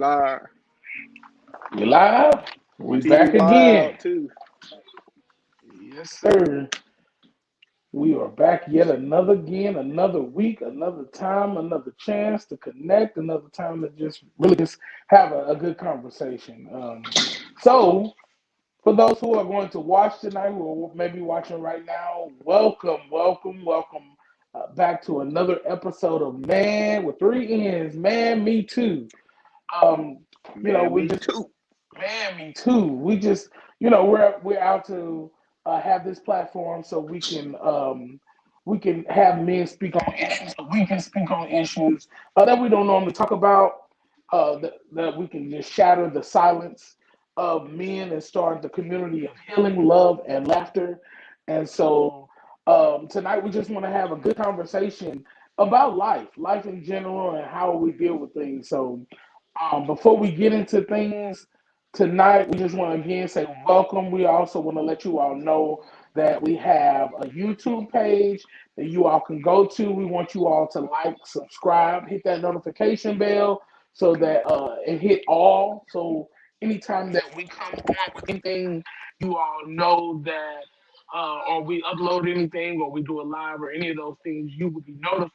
live. We live. We TV back again. wild too. Yes, sir. We are back yet another week, another time, another chance to connect, another time to just really just have a good conversation. So, for those who are going to watch tonight, who are maybe watching right now, welcome back to another episode of Man with three N's, Man Me Too. Um, Man, we me just too. Man, me too. We just, we're out to have this platform so we can have men speak on issues, so we can speak on issues that we don't normally talk about. That we can just shatter the silence of men and start the community of healing, love, and laughter. And so tonight we just want to have a good conversation about life in general, and how we deal with things. So before we get into things tonight, we just want to again say welcome. We also want to let you all know that we have a YouTube page that you all can go to. We want you all to like, subscribe, hit that notification bell so that and hit all. So anytime that we come on with anything, you all know that. Or we upload anything, or we do a live, or any of those things, you will be notified.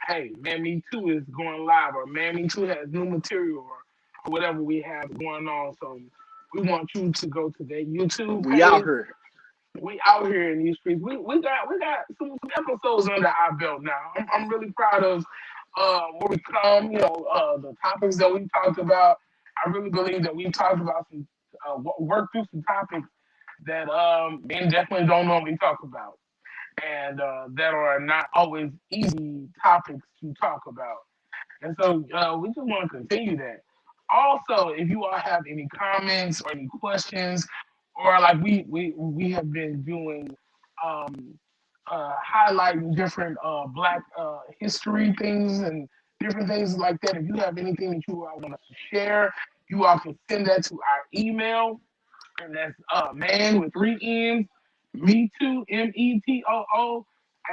Hey, Man Me Too is going live, or Man Me Too has new material, or whatever we have going on. So we want you to go to that YouTube We out page. here. We out here in these streets. We got some episodes under our belt now. I'm really proud of where we come. The topics that we talked about. I really believe that we talked about some work through some topics that men definitely don't normally talk about, and that are not always easy topics to talk about. And so we just want to continue that. Also, if you all have any comments or any questions, or like we have been doing, um, highlighting different Black history things and different things like that. If you have anything that you all want us to share, you all can send that to our email, and that's man with three N's, me too, METOO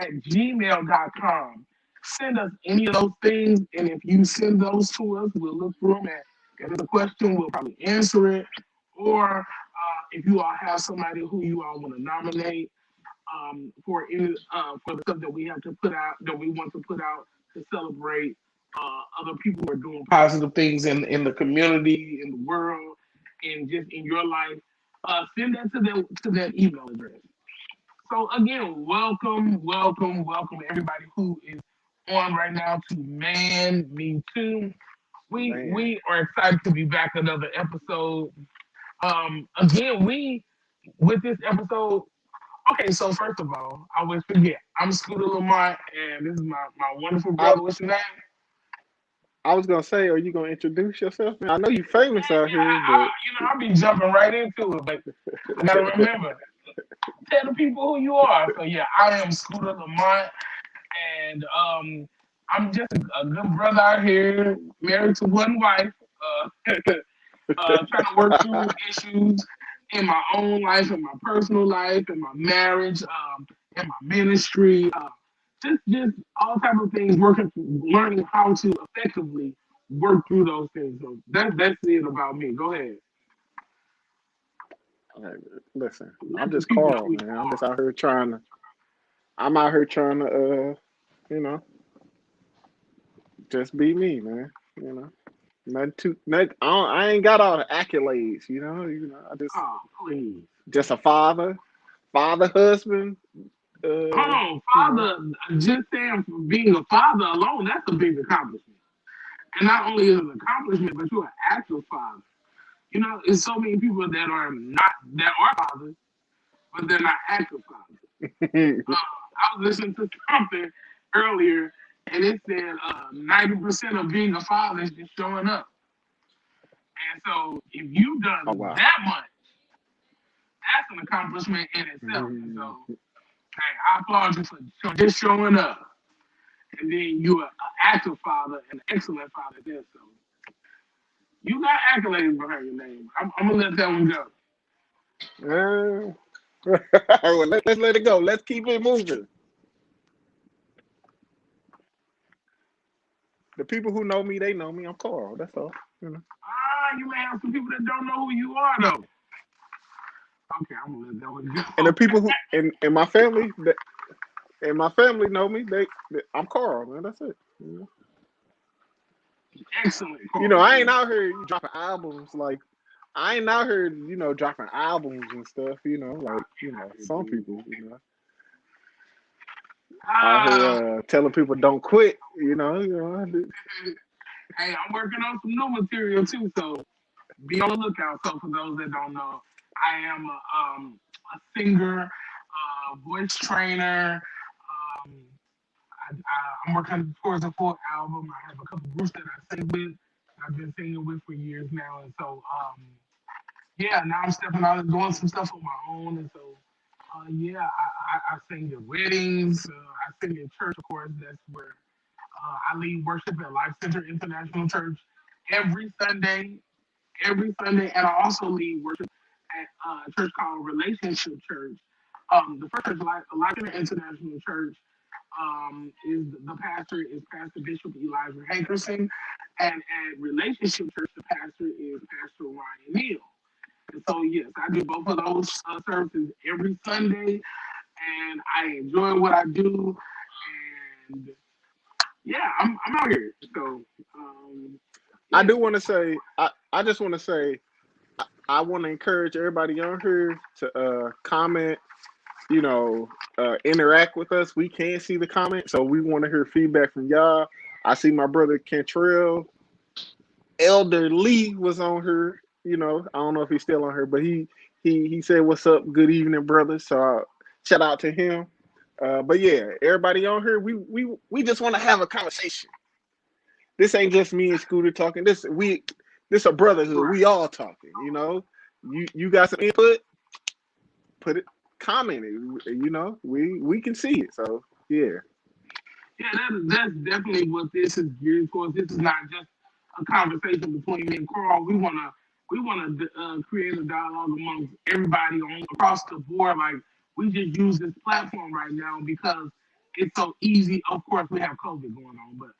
@gmail.com. Send us any of those things, and if you send those to us, we'll look through them. And if it's a question, we'll probably answer it. Or if you all have somebody who you all want to nominate for the stuff that we have to put out, that we want to put out to celebrate other people who are doing positive things in the community, in the world, and just in your life, send that to that email address. So again, welcome everybody who is on right now to Man Me Too. Man. We are excited to be back another episode. Again, we with this episode. Okay, so first of all, I always forget. I'm Scooter Lamont, and this is my wonderful I, brother. What's your name? I was gonna say, are you gonna introduce yourself? Man, I know you famous out Yeah, here, but I'll be jumping right into it, but I gotta remember, tell the people who you are. So yeah, I am Scooter Lamont, and I'm just a good brother out here, married to one wife, trying to work through issues in my own life, in my personal life, in my marriage, in my ministry, just all type of things. Learning how to effectively work through those things. So that's it about me. Go ahead. hey, listen, I'm Let the just people know Carl, who you man. I'm out here trying to, you know, just be me, man. You know, nothing too, nothing, I ain't got all the accolades, I are. Oh, please. just a father, husband, Hold uh, on, you know. father. Just saying, being a father alone, that's a big accomplishment. And not only is it an accomplishment, but you're an actual father. There's so many people that are fathers, but they're not active fathers. I was listening to something earlier, and it said 90% of being a father is just showing up. And so, if you've Oh done wow. that much, that's an accomplishment in itself. And so, hey, I applaud you for just showing up. And then you're an active father, an excellent father there. So, you got accolades behind your name. I'm going to let that one go. Uh, well, let's let it go. Let's keep it moving. The people who know me, they know me. I'm Carl. That's all. You know. You may have some people that don't know who you are though. Okay, I'm gonna let that one And the go. people who in my family that and my family know me. I'm Carl, man. That's it. Excellent, You know, Corey. I ain't out here dropping albums like I ain't out here, dropping albums and stuff. Like some people, out Ah, here telling people don't quit. hey, I'm working on some new material too, so be on the lookout. So for those that don't know, I am a singer, voice trainer. Um, I'm working towards a full album. I have a couple groups that I sing with. I've been singing with for years now, and so yeah, now I'm stepping out and doing some stuff on my own, and so yeah, I sing at weddings. I sing at church, of course. That's where I lead worship at Life Center International Church every Sunday, and I also lead worship at a church called Relationship Church. The first church, Life Center International Church, is the pastor is Pastor Bishop Elijah Hankerson, and at Relationship Church, the pastor is Pastor Ryan Neal. And so yes, I do both of those services every Sunday, and I enjoy what I do. And yeah, I'm out here. So I yeah, do want to say, I just want to say, I want to encourage everybody on here to comment, interact with us. We can't see the comment, so we want to hear feedback from y'all. I see my brother Cantrell, Elder Lee was on her. I don't know if he's still on her, but he said, "What's up? Good evening, brother." So shout out to him. But yeah, everybody on here, we just want to have a conversation. This ain't just me and Scooter talking. This a brotherhood. right. We all talking. You got some input, put it, comment it. We can see it. So yeah. Yeah, that's definitely what this is geared towards. This is not just a conversation between me and Carl. We wanna create a dialogue amongst everybody on across the board. Like we just use this platform right now because it's so easy. Of course, we have COVID going on, but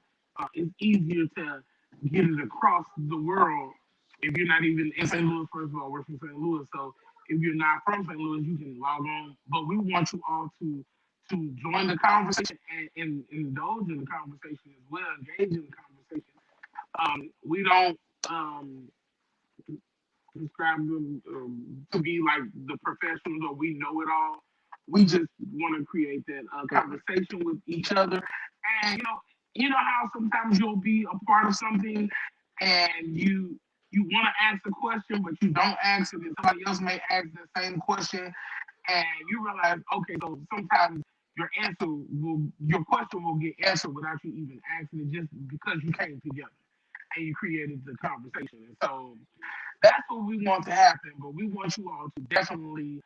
it's easier to get it across the world if you're not even in St. Louis. First of all, we're from St. Louis, so if you're not from St. Louis, you can log on. But we want you all to join the conversation and indulge in the conversation as well, engage in the conversation. We don't um, describe them to be like the professionals or we know it all. We just want to create that conversation with each other. And you know how sometimes you'll be a part of something and you want to ask a question, but you don't ask it, and somebody else may ask the same question, and you realize, okay, so sometimes your question will get answered without you even asking it, just because you came together and you created the conversation. And so that's what we want to happen. But we want you all to definitely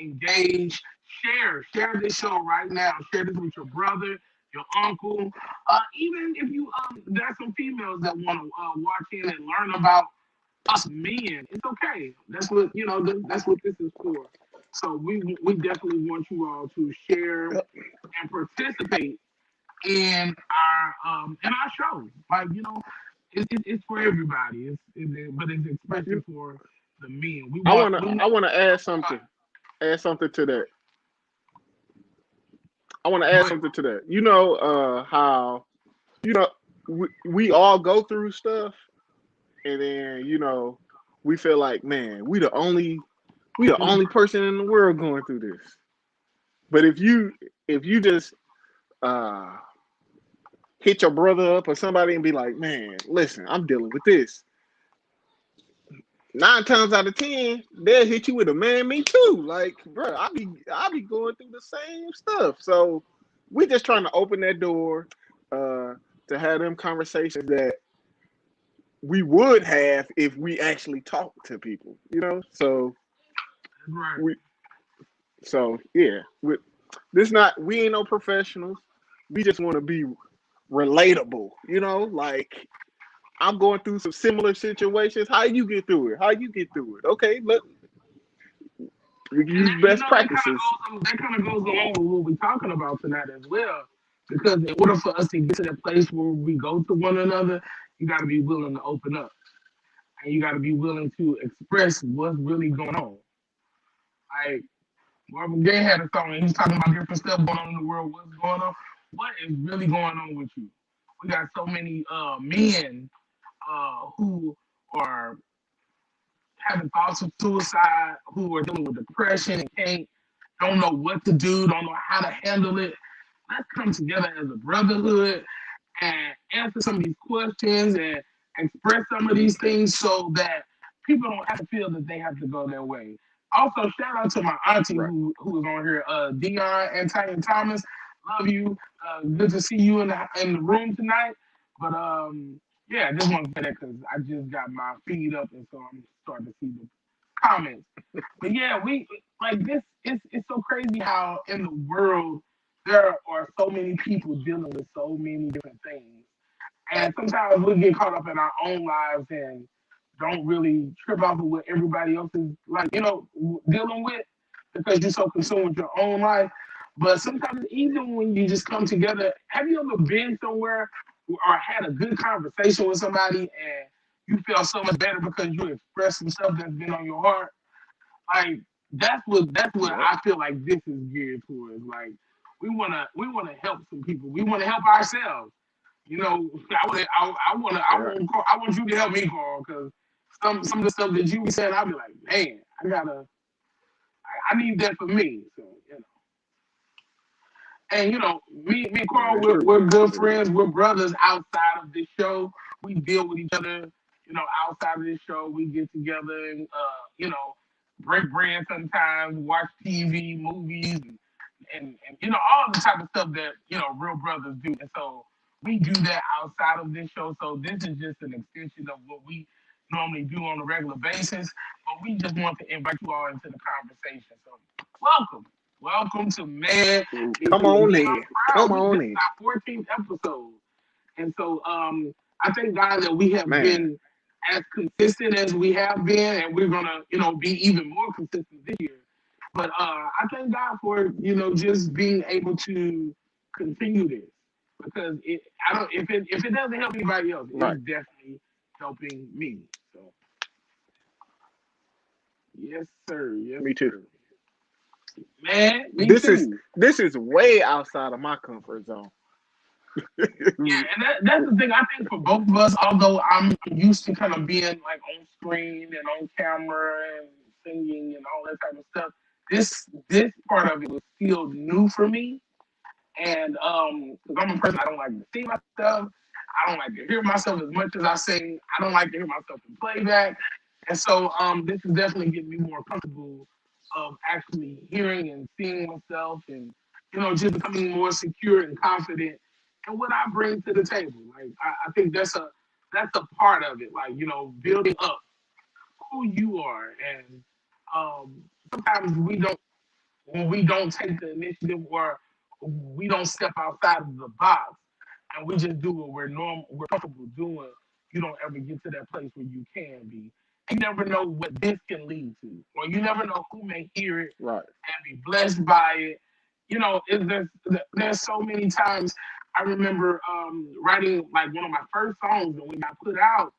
engage, share this show right now. Share this with your brother, your uncle, even if you there's some females that want to watch in and learn about us men. It's okay. That's what that's what this is for. So we definitely want you all to share and participate in our show. Like it's for everybody. But it's especially for the men. We I want wanna we I want wanna add something. Add something to that. I want to go add ahead. something to that. How you know we all go through stuff, and then we feel like, man, we the only person in the world going through this. But if you just uh hit your brother up or somebody and be like, man, listen, I'm dealing with this. 9 times out of 10, they'll hit you with a man, me too. Like, bro, I be going through the same stuff. So we're just trying to open that door uh, to have them conversations that we would have if we actually talk to people. So Right. we, so yeah, we ain't no professionals. We just want to be relatable. Like I'm going through some similar situations. How you get through it? How you get through it? Okay, we can And use best practices. that kind of goes along with what we're talking about tonight as well. Because in order for us to get to that place where we go to one another, you got to be willing to open up. and you got to be willing to express what's really going on. Like Marvin Gaye had a song, and he's talking about different stuff going on in the world. What's going on? What is really going on with you? We got so many men who are having thoughts of suicide, who are dealing with depression and don't know what to do, don't know how to handle it. Let's come together as a brotherhood and answer some of these questions and express some of these things so that people don't have to feel that they have to go their way. Also, shout out to my auntie Right. who was on here, Dion and Thomas. Love you. Good to see you in the room tonight. But yeah, I just want to say that because I just got my feed up, and so I'm starting to see the comments. But yeah, we like this. It's so crazy how in the world there are so many people dealing with so many different things, and sometimes we get caught up in our own lives and don't really trip off of what everybody else is like, dealing with because you're so consumed with your own life. But sometimes even when you just come together, have you ever been somewhere or had a good conversation with somebody and you feel so much better because you expressed some stuff that's been on your heart? Like that's what Yep. I feel like this is geared towards. Like we wanna help some people. We wanna help ourselves. Yeah. I want you to help me, Carl, because some of the stuff that you be saying, I'll be like, man, I need that for me. So and me and Yeah, Carl, it's we're, true. we're good It is. friends. We're brothers outside of this show. We deal with each other, outside of this show. We get together and break bread sometimes, watch TV, movies, and all the type of stuff that real brothers do. And so we do that outside of this show. So this is just an extension of what we normally do on a regular basis. But we just want to invite you all into the conversation. So welcome. Welcome to Mannn Me Come Too. on Again, in. I'm Come proud. on This is in. our 14th episode. And so I thank God that we have Man. been as consistent as we have been, and we're gonna, be even more consistent this year. But I thank God for just being able to continue this because I don't if it doesn't help anybody else, Right. it's definitely helping me. So yes, sir. Yes, Me too. sir. Man, me This is too. this is way outside of my comfort zone. Yeah, and that's the thing. I think for both of us, although I'm used to kind of being like on screen and on camera and singing and all that type of stuff, this part of it was still new for me. And because I'm a person, I don't like to see myself. I don't like to hear myself as much as I sing. I don't like to hear myself in playback. And so this is definitely getting me more comfortable of actually hearing and seeing myself and just becoming more secure and confident in what I bring to the table. Like I think that's a part of it. Like, building up who you are. And sometimes when we don't take the initiative or we don't step outside of the box and we just do what we're comfortable doing, you don't ever get to that place where you can be. You never know what this can lead to, or you never know who may hear it Right. and be blessed by it. There's so many times I remember writing like one of my first songs, and when I put out,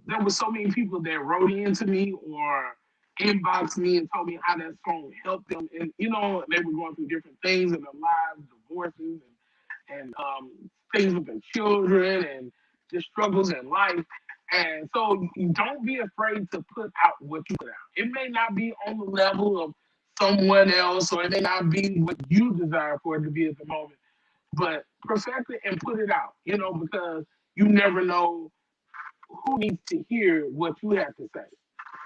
there were so many people that wrote into me or inboxed me and told me how that song helped them. And, they were going through different things in their lives, divorces and things with their children and just struggles in life. And so don't be afraid to put out what you put out. It may not be on the level of someone else, or it may not be what you desire for it to be at the moment, but perfect it and put it out, because you never know who needs to hear what you have to say,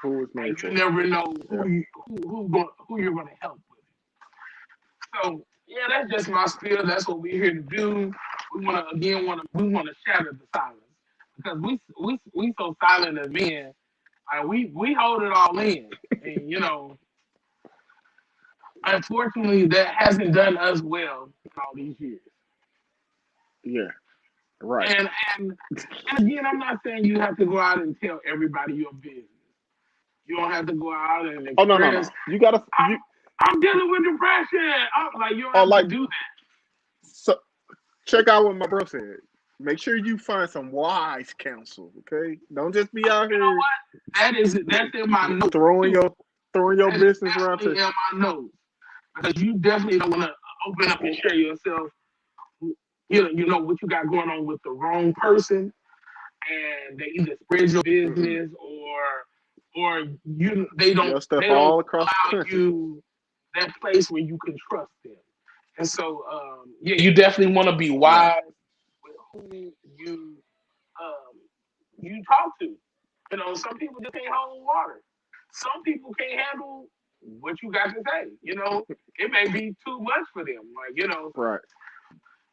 Who was and made you for it? never know Yeah. who you're going to help with. So yeah, that's just my spiel. That's what we're here to do. We want to shatter the silence because we so silent as men. We hold it all in, and unfortunately, that hasn't done us well in all these years. Yeah. Right. And and and again, I'm not saying you have to go out and tell everybody your business. You don't have to go out and Oh no no no. express. You gotta I'm, I'm dealing with depression. I'm like, you don't have to like do that. so check out what my bro said. Make sure you find some wise counsel. Okay, don't just be out You know here what? That's in my notes throwing too. your That is business around definitely to. in my notes because you definitely don't want to open up and share yourself. You know what you got going on with the wrong person, and they either spread your Mm-mm. business or you Your stuff they don't all across the allow country. you that place where you can trust them. And so yeah, you definitely want to be Right. wise with who um, you talk to. You know, some people just can't hold water. Some people can't handle what you got to say. You know, it may be too much for them. Like so Right.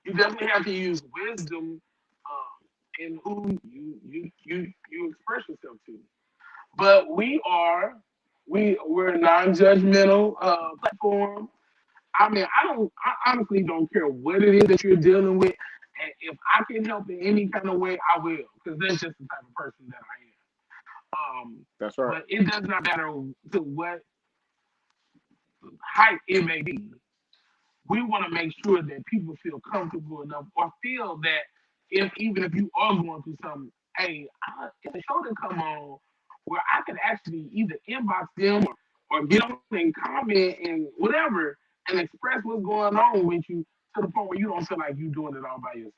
you definitely have to use wisdom in who you express yourself to. But we're a non-judgmental platform. I mean, I honestly don't care what it is that you're dealing with. And if I can help in any kind of way, I will, because that's just the type of person that I am. That's right. But it does not matter to what height it may be. We want to make sure that people feel comfortable enough or feel that even if you are going through something, hey, it's a show to come on where I can actually either inbox them or get on and comment and whatever and express what's going on with you to the point where you don't feel like you're doing it all by yourself.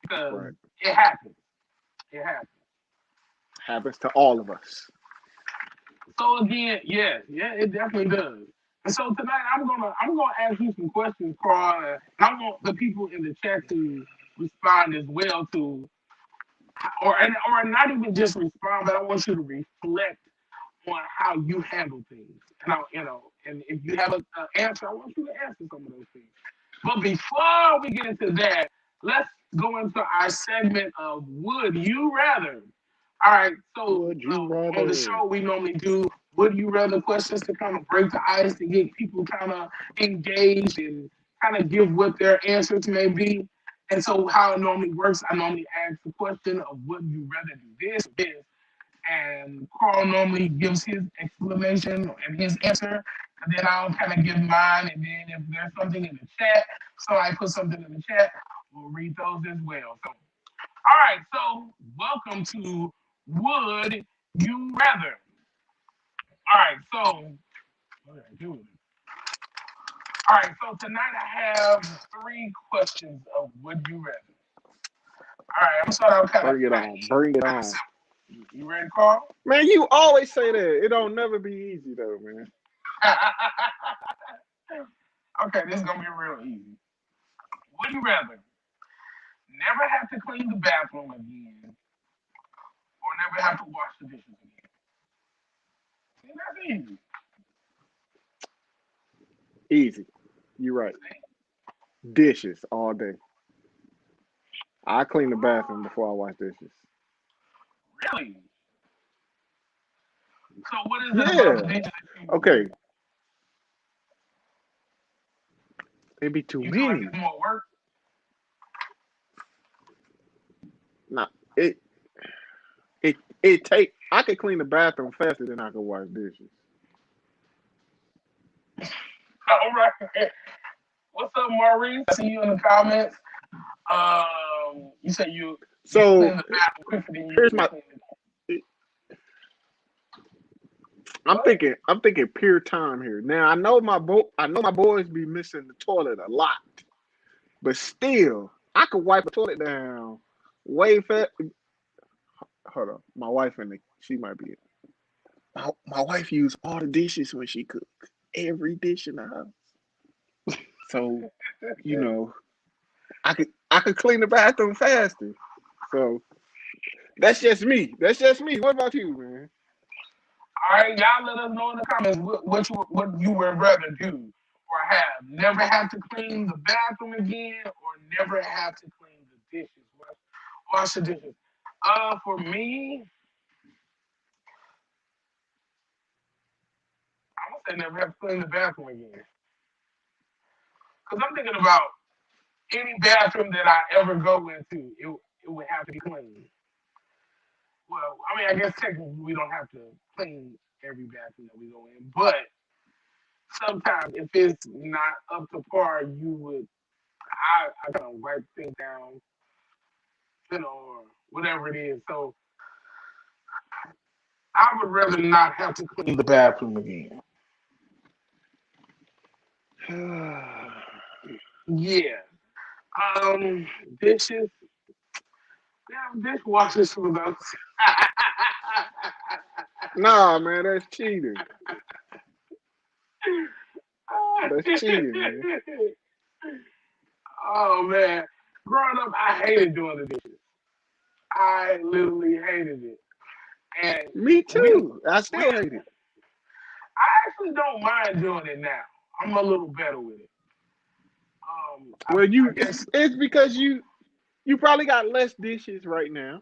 Because Right. it happens. It happens. Happens to all of us. So again, yeah, it definitely does. And so tonight I'm gonna ask you some questions, Carl, and I want the people in the chat to respond as well to, or not even just respond, but I want you to reflect on how you handle things. And and if you have an answer, I want you to answer some of those things. But before we get into that, let's go into our segment of Would You Rather. All right, so Would you on the rather? show, we normally do Would You Rather questions to kind of break the ice, to get people kind of engaged and kind of give what their answers may be. And so, how it normally works, I normally ask the question of Would you rather do this or this? And Carl normally gives his explanation and his answer, and then I'll kind of give mine. And then if there's something in the chat, so I put something in the chat, we'll read those as well. So, all right. So, welcome to Would You Rather. All right. So, what did I do with it? All right. So tonight I have three questions of Would You Rather. All right. I'm gonna start out kind of Bring it on. Bring it on. simple. You ready, Carl? Man, you always say that. It don't never be easy though, man. Okay, this is gonna be real easy. Would you rather never have to clean the bathroom again or never have to wash the dishes again? See, that's easy. Easy. You're right. Dishes all day. I clean the bathroom before I wash dishes. Really? So what is it about the Yeah. dishes that Okay. It'd be too you feel like many. it's more work? Nah. It take. I could clean the bathroom faster than I could wash dishes. All right. What's up, Maurice? I see you in the comments. You say you clean So the bathroom quicker than here's you my. clean the what? I'm thinking pure time here. Now I know my boys be missing the toilet a lot, but still, I could wipe a toilet down way fast. Hold on, my wife and she might be. My wife used all the dishes when she cooked, every dish in the house. So you know, I could clean the bathroom faster. So that's just me. That's just me. What about you, man? All right, y'all let us know in the comments what you would rather do or have. Never have to clean the bathroom again or never have to clean the dishes. Wash the dishes. For me, I'm gonna say never have to clean the bathroom again. Cause I'm thinking about any bathroom that I ever go into, it would have to be clean. Well, I mean, I guess technically we don't have to clean every bathroom that we go in, but sometimes if it's not up to par, I kind of wipe things down or whatever it is. So I would rather not have to clean the bathroom again. Yeah. Um, Dishes. Yeah, dishwashers for those. Nah, man, that's cheating. That's cheating, man. Oh man, growing up, I hated doing the dishes. I literally hated it, and Me we too. I we still hate it. I actually don't mind doing it now. I'm a little better with it. Well, I guess it's because you probably got less dishes right now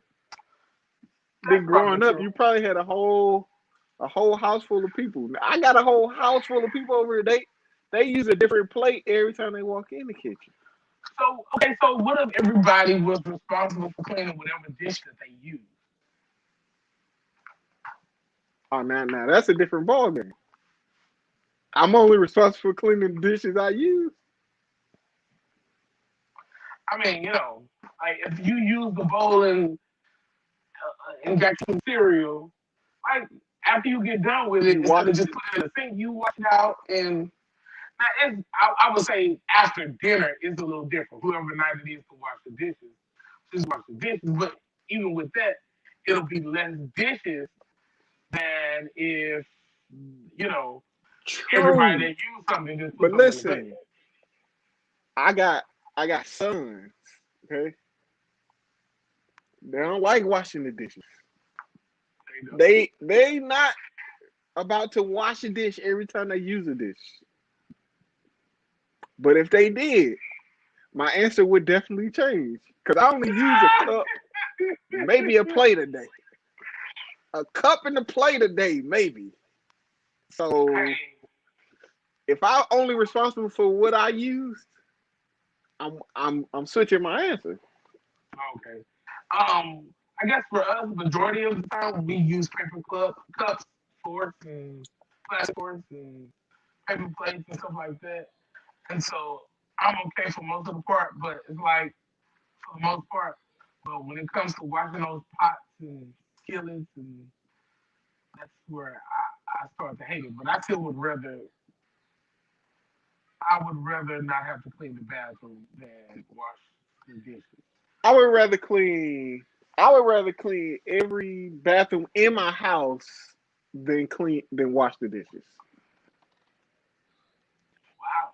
than that's probably growing up. true. You probably had a whole house full of people. I got a whole house full of people over here. They use a different plate every time they walk in the kitchen. So okay, so what if everybody was responsible for cleaning whatever dish that they use? Oh, now that's a different ball game. I'm only responsible for cleaning the dishes I use. I mean, like if you use the bowl and got some cereal, like after you get done with it, You instead walk. of just putting it in the sink, you wash it out. And now I would say after dinner is a little different. Whoever night it is to wash the dishes, just wash the dishes. But even with that, it'll be less dishes than if you know everybody True. that use something just put But something in the sink. listen, I got I got sons. Okay, they don't like washing the dishes. You know. They not about to wash a dish every time they use a dish. But if they did, my answer would definitely change. Cause I only use a cup, maybe a plate a day. A cup and a plate a day, maybe. So Hey, if I only responsible for what I used, I'm switching my answer. okay. I guess for us, majority of the time we use cups, forks, and plastic forks and paper plates and stuff like that. And so I'm okay for most of the part, but it's like for the most part. But when it comes to washing those pots and skillets, and that's where I start to hate it. But I would rather not have to clean the bathroom than wash the dishes. I would rather clean. I would rather clean every bathroom in my house than wash the dishes. Wow.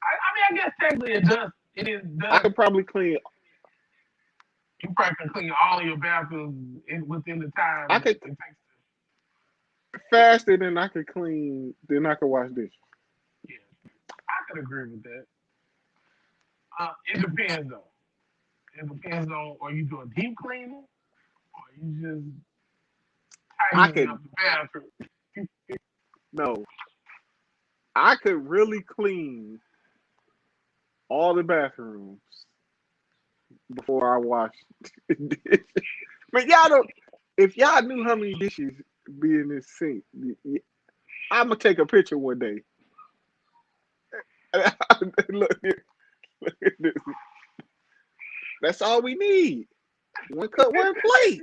I mean, I guess technically it does. I Does. could probably clean. You probably can clean all of your bathrooms within the I time could it takes. faster than I could clean. Than I could wash dishes. Yeah, I could agree with that. It depends though. It depends on are you doing deep cleaning or you just I tidying could up the bathroom. no. I could really clean all the bathrooms before I wash. But y'all don't. If y'all knew how many dishes be in this sink, I'm gonna take a picture one day. look, look at this. That's all we need. One cup, one plate.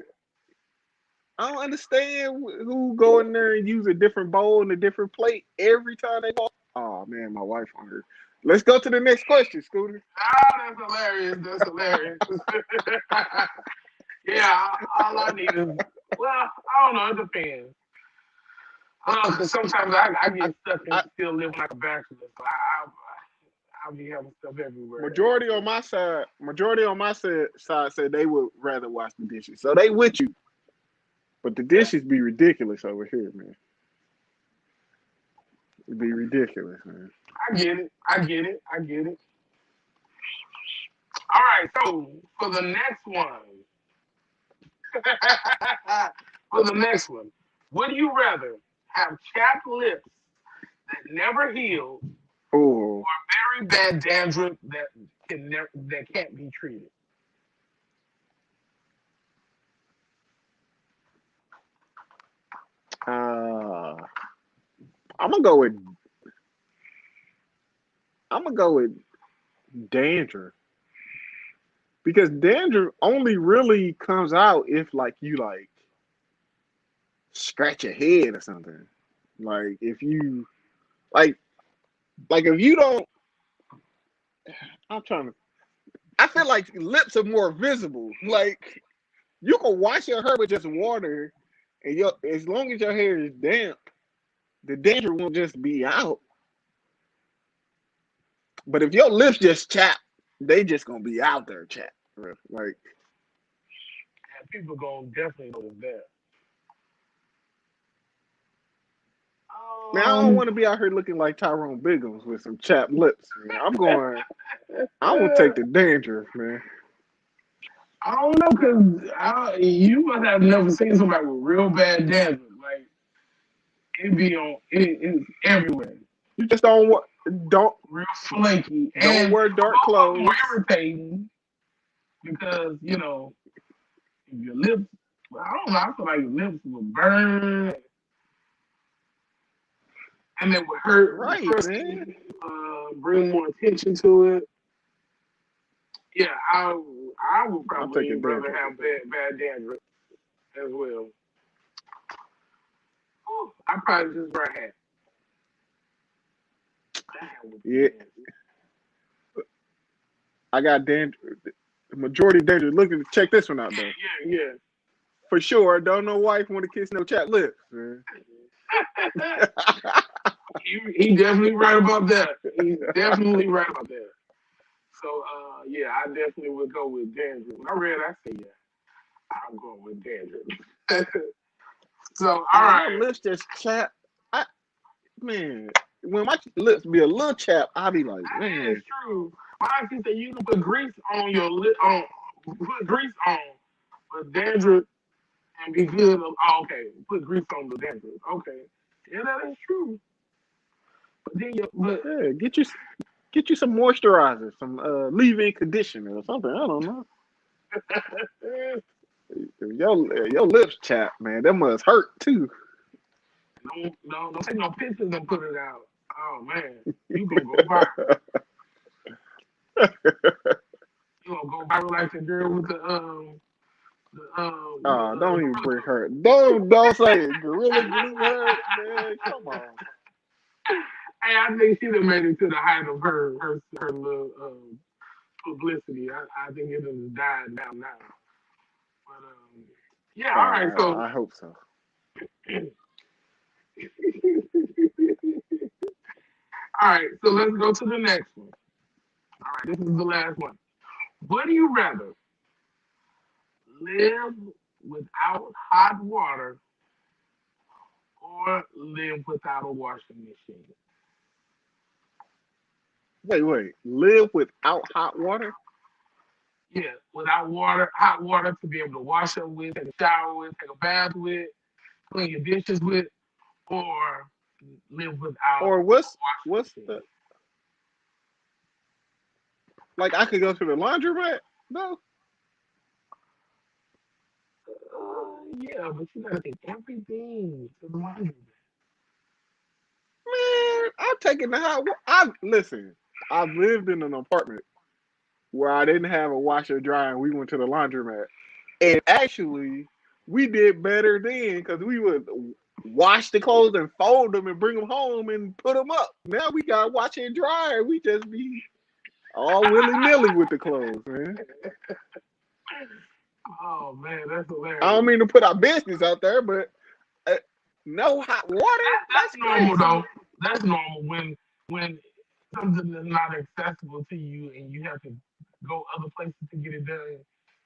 I don't understand who go in there and use a different bowl and a different plate every time they walk. Oh man, my wife on her. Let's go to the next question, Scooter. That's hilarious. That's hilarious. Yeah, all I need is well, I don't know. It depends. Because sometimes I I, get stuck and I, still living like a bachelor, so I'll be having stuff everywhere. majority on my side said they would rather wash the dishes. So they with you, but the dishes be ridiculous over here, man. It'd be ridiculous, man. I get it. I get it. I get it. All right. So for the next one, for the next one, would you rather have chapped lips that never heal Oh, or very bad dandruff that can't be treated? uh, I'm gonna go with I'm gonna go with dandruff because dandruff only really comes out if like you like scratch your head or something. Like if you like if you don't, I'm trying to. I feel like lips are more visible. Like you can wash your hair with just water, and your as long as your hair is damp, the dandruff won't just be out. But if your lips just chapped, they just gonna be out there chapped. Bro. Like And people gonna definitely notice that. man, I don't want to be out here looking like Tyrone Biggums with some chapped lips, man. I'm gonna take the dandruff, man. I don't know, cause you must have never seen somebody with real bad dandruff. Like it be it's everywhere. You just don't Real flaky don't and wear dark more clothes. irritating because if your lips. I don't know. I feel like your lips will burn and it would hurt. Right, man. Bring more attention to it. Yeah, I would I'm probably taking rather dandruff. have bad dandruff as well. Ooh, I probably just wear a hat. Yeah, I got dandruff. The majority of dandruff. Look at check this one out though. Yeah. For sure, don't no wife want to kiss no chapped lips, man. he definitely right about that. He's definitely right about that. So yeah, I definitely would go with dandruff. When I read, I said, yeah, I'm going with dandruff. So all My right. lips just chapped. Man, when my lips be a little chapped, I be like, That man. is true. My auntie said you can put grease on your lip, put grease on with dandruff and be good. Oh, okay, put grease on the dandruff. Okay, yeah, that is true. But then, Yeah, get you some moisturizer, some leave-in conditioner or something. I don't know. Your lips chapped, man. That must hurt too. don't take no pictures and put it out. Oh man, you gonna go viral. You gonna go viral like the girl with Don't even bring her. Don't say it. Gorilla glue her, man. Come on. Hey, I think she done made it to the height of her little publicity. I think it has died down now. But yeah, all right. So I hope so. all right, so let's go to the next one. All right, this is the last one. Would you rather live without hot water or live without a washing machine? Wait. Live without hot water? Yeah, without hot water to be able to wash up with, take a shower with, take a bath with, clean your dishes with, or live without Or a what's washing the machine. like? I could go to the laundromat? No. Yeah, but you gotta take everything to the laundry. Man, I'm taking the hot water. Listen. I've lived in an apartment where I didn't have a washer dryer, and we went to the laundromat. And actually, we did better then because we would wash the clothes and fold them and bring them home and put them up. Now we got washer and dryer. We just be all willy nilly with the clothes, man. Oh man, that's I don't hilarious. mean to put our business out there, but no hot water? That's That's normal crazy. though. That's normal when something is not accessible to you and you have to go other places to get it done.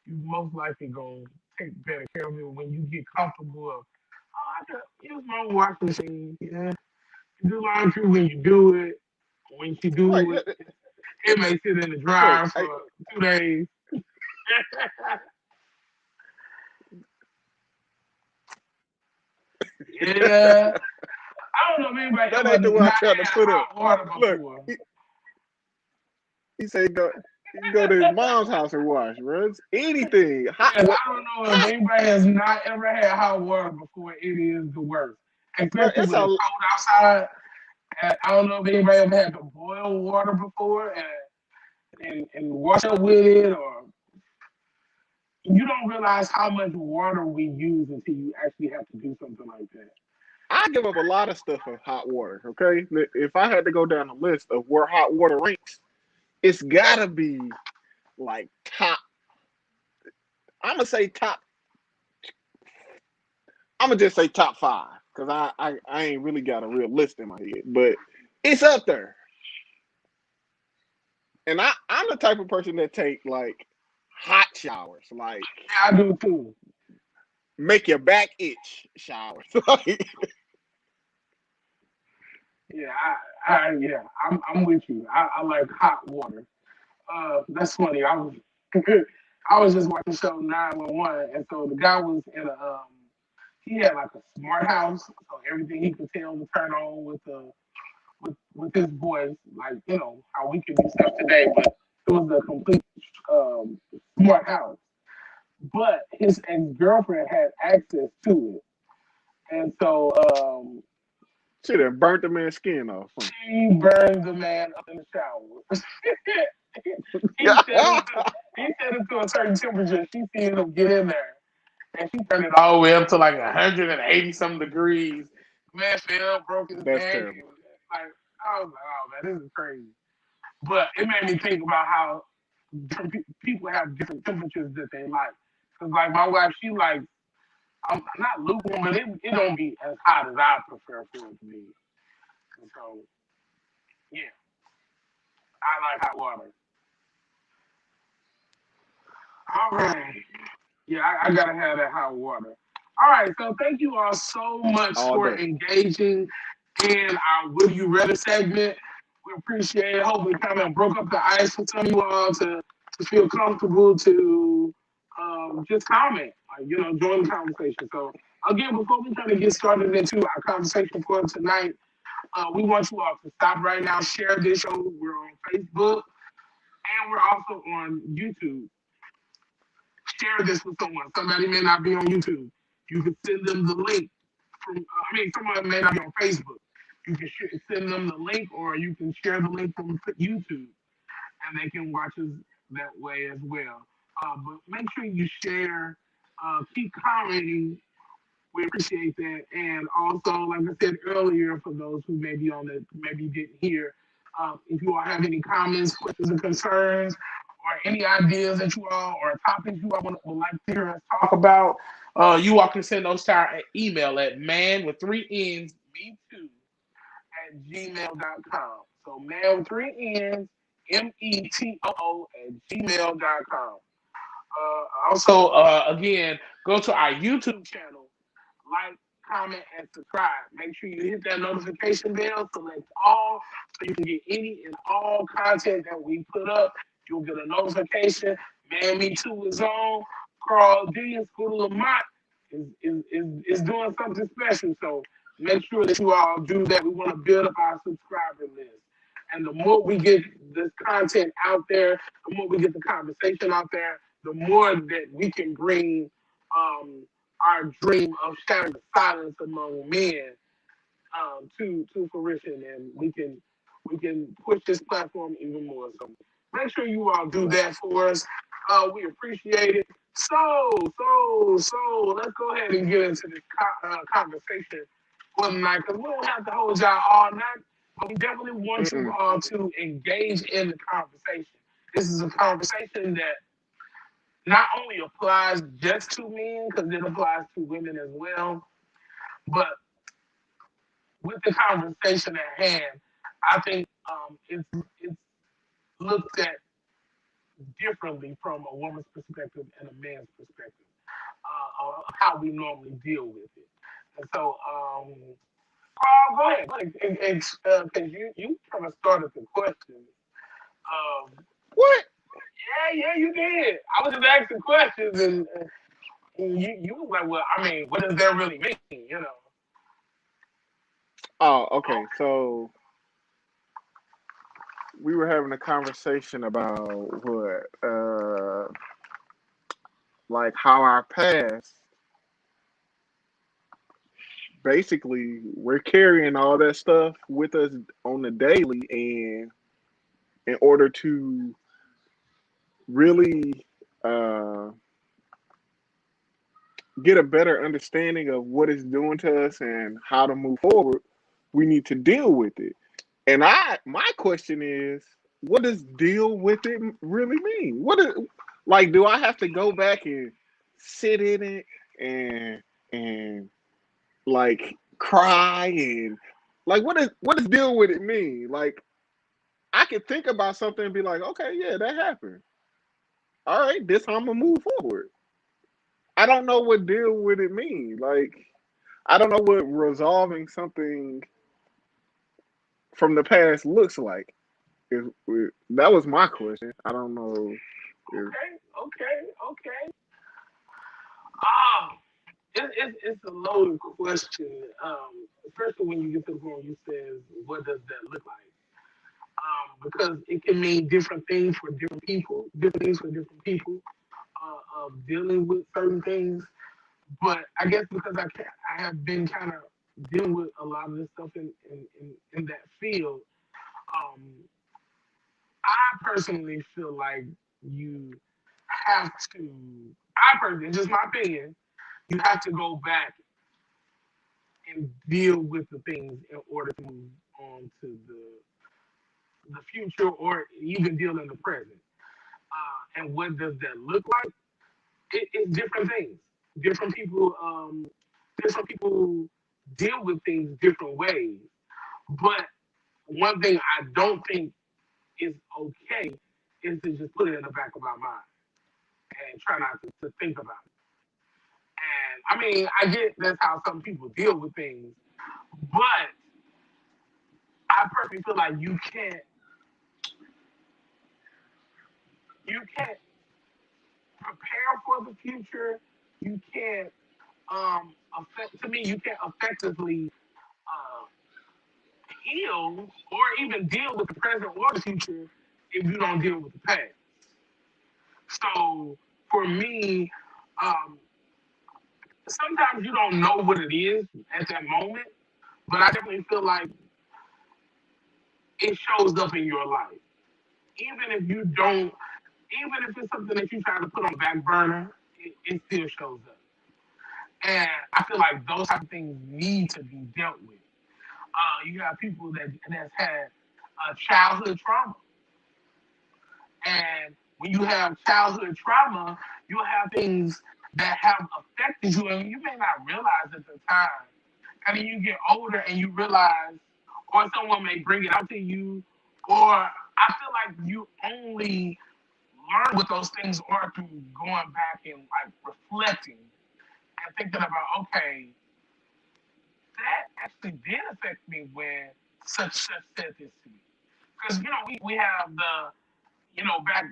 You most likely gonna take better care of it when you get comfortable. I can use my washing machine. Yeah, you do laundry when you do it. When you Right. do it, it may sit in the Look, dryer for 2 days. Yeah, I don't know if anybody that ever ain't the way I not tried to had put up. hot water Look, before. he said he can go to his mom's house and wash, bro. It's anything. Hot Yes, water. I don't know if anybody has not ever had hot water before. It is the worst, Bro, especially it's when it's a cold outside. And I don't know if anybody ever had to boil water before and wash up with it, or you don't realize how much water we use until you actually have to do something like that. I give up a lot of stuff for hot water. Okay, if I had to go down a list of where hot water ranks, it's gotta be like top. I'm gonna say top. I'm gonna just say top five because I ain't really got a real list in my head, but it's up there. And I'm the type of person that take like hot showers, like Yeah, I do too. make your back itch showers. Like, Yeah, yeah, I'm with you. I like hot water. That's funny. I was just watching show 911, and so the guy was in a he had like a smart house, so everything he could tell to turn on with his voice, like how we can do stuff today, but it was a complete um, smart house. But his ex girlfriend had access to it, and so shit, that burnt the man's skin off. Huh? she burned the man up in the shower. he set it to he set it to a certain temperature. She seen him get in there, and she turned it all the way up to like 180 some degrees. Man fell, broke his That's neck. terrible. Like I was like, oh man, this is crazy. But it made me think about how different people have different temperatures that they like. Cause like my wife, she like I'm not lukewarm, but it don't be as hot as I prefer for it to be. And so yeah, I like hot water. All right. Yeah, I gotta have that hot water. All right, so thank you all so much All for day. engaging in our Would You Rather segment. We appreciate it. Hopefully, kind of broke up the ice for some of you all to feel comfortable to just comment, like, join the conversation. So, again, before we kind of get started into our conversation for tonight, we want you all to stop right now, share this show. We're on Facebook and we're also on YouTube. Share this with someone. Somebody may not be on YouTube. You can send them the link. Someone may not be on Facebook. You can send them the link, or you can share the link from YouTube, and they can watch us that way as well. But make sure you share. Keep commenting. We appreciate that. And also, like I said earlier, for those who may be on the maybe didn't hear, if you all have any comments, questions, or concerns, or any ideas that you all or topics you all would like to hear us talk about, you all can send those to our email at man with three N's, me too, at gmail.com. So man with three N's, METOO at gmail.com. Also, again, go to our YouTube channel, like, comment, and subscribe. Make sure you hit that notification bell, select all, so you can get any and all content that we put up. You'll get a notification. Man, Me Too is on. Carl D and School of Lamont is doing something special. So make sure that you all do that. We want to build up our subscriber list. And the more we get this content out there, the more we get the conversation out there, the more that we can bring our dream of shattering the silence among men to fruition, and we can push this platform even more. So make sure you all do that for us. We appreciate it. So let's go ahead and get into this conversation for tonight, because we don't have to hold y'all all night, but we definitely want you Mm-mm. all to engage in the conversation. This is a conversation that not only applies just to men, because it applies to women as well, but with the conversation at hand, I think it's looked at differently from a woman's perspective and a man's perspective of how we normally deal with it. And so, Carl, go ahead, because you kind of started the question. What? Yeah, you did. I was just asking questions, and you was like, well, what does that really mean? Oh, okay. So we were having a conversation about what, like how our past, basically, we're carrying all that stuff with us on the daily, and in order to really, uh, get a better understanding of what it's doing to us and how to move forward, we need to deal with it. And my question is, what does deal with it really mean? What is like? Do I have to go back and sit in it and like cry and like what does deal with it mean? Like I could think about something and be like, okay, yeah, that happened. All right, this how I'm gonna move forward. I don't know what deal with it mean. Like I don't know what resolving something from the past looks like. That was my question. I don't know if Okay. Um, it's a loaded question. Especially when you get to the point you says, what does that look like? Because it can mean different things for different people, different things for different people of dealing with certain things. But I guess because I have been kind of dealing with a lot of this stuff in that field, um, I personally feel like you have to, I personally, just my opinion, you have to go back and deal with the things in order to move on to the future or even deal in the present. And what does that look like? It's different things. Different people, different people deal with things different ways. But one thing I don't think is okay is to just put it in the back of my mind and try not to think about it. And I mean, I get that's how some people deal with things, but I personally feel like you can't prepare for the future. You can't affect to me you can't effectively uh, heal or even deal with the present or the future if you don't deal with the past. So for me, um, sometimes you don't know what it is at that moment, but I definitely feel like it shows up in your life. Even if you don't, even if it's something that you try to put on the back burner, it still shows up. And I feel like those type of things need to be dealt with. You have people that's had childhood trauma, and when you have childhood trauma, you'll have things that have affected you, and you may not realize at the time. And then you get older and you realize, or someone may bring it out to you, or I feel like you only learn what those things are through going back and like reflecting and thinking about, okay, that actually did affect me when such said this to me. Because we have back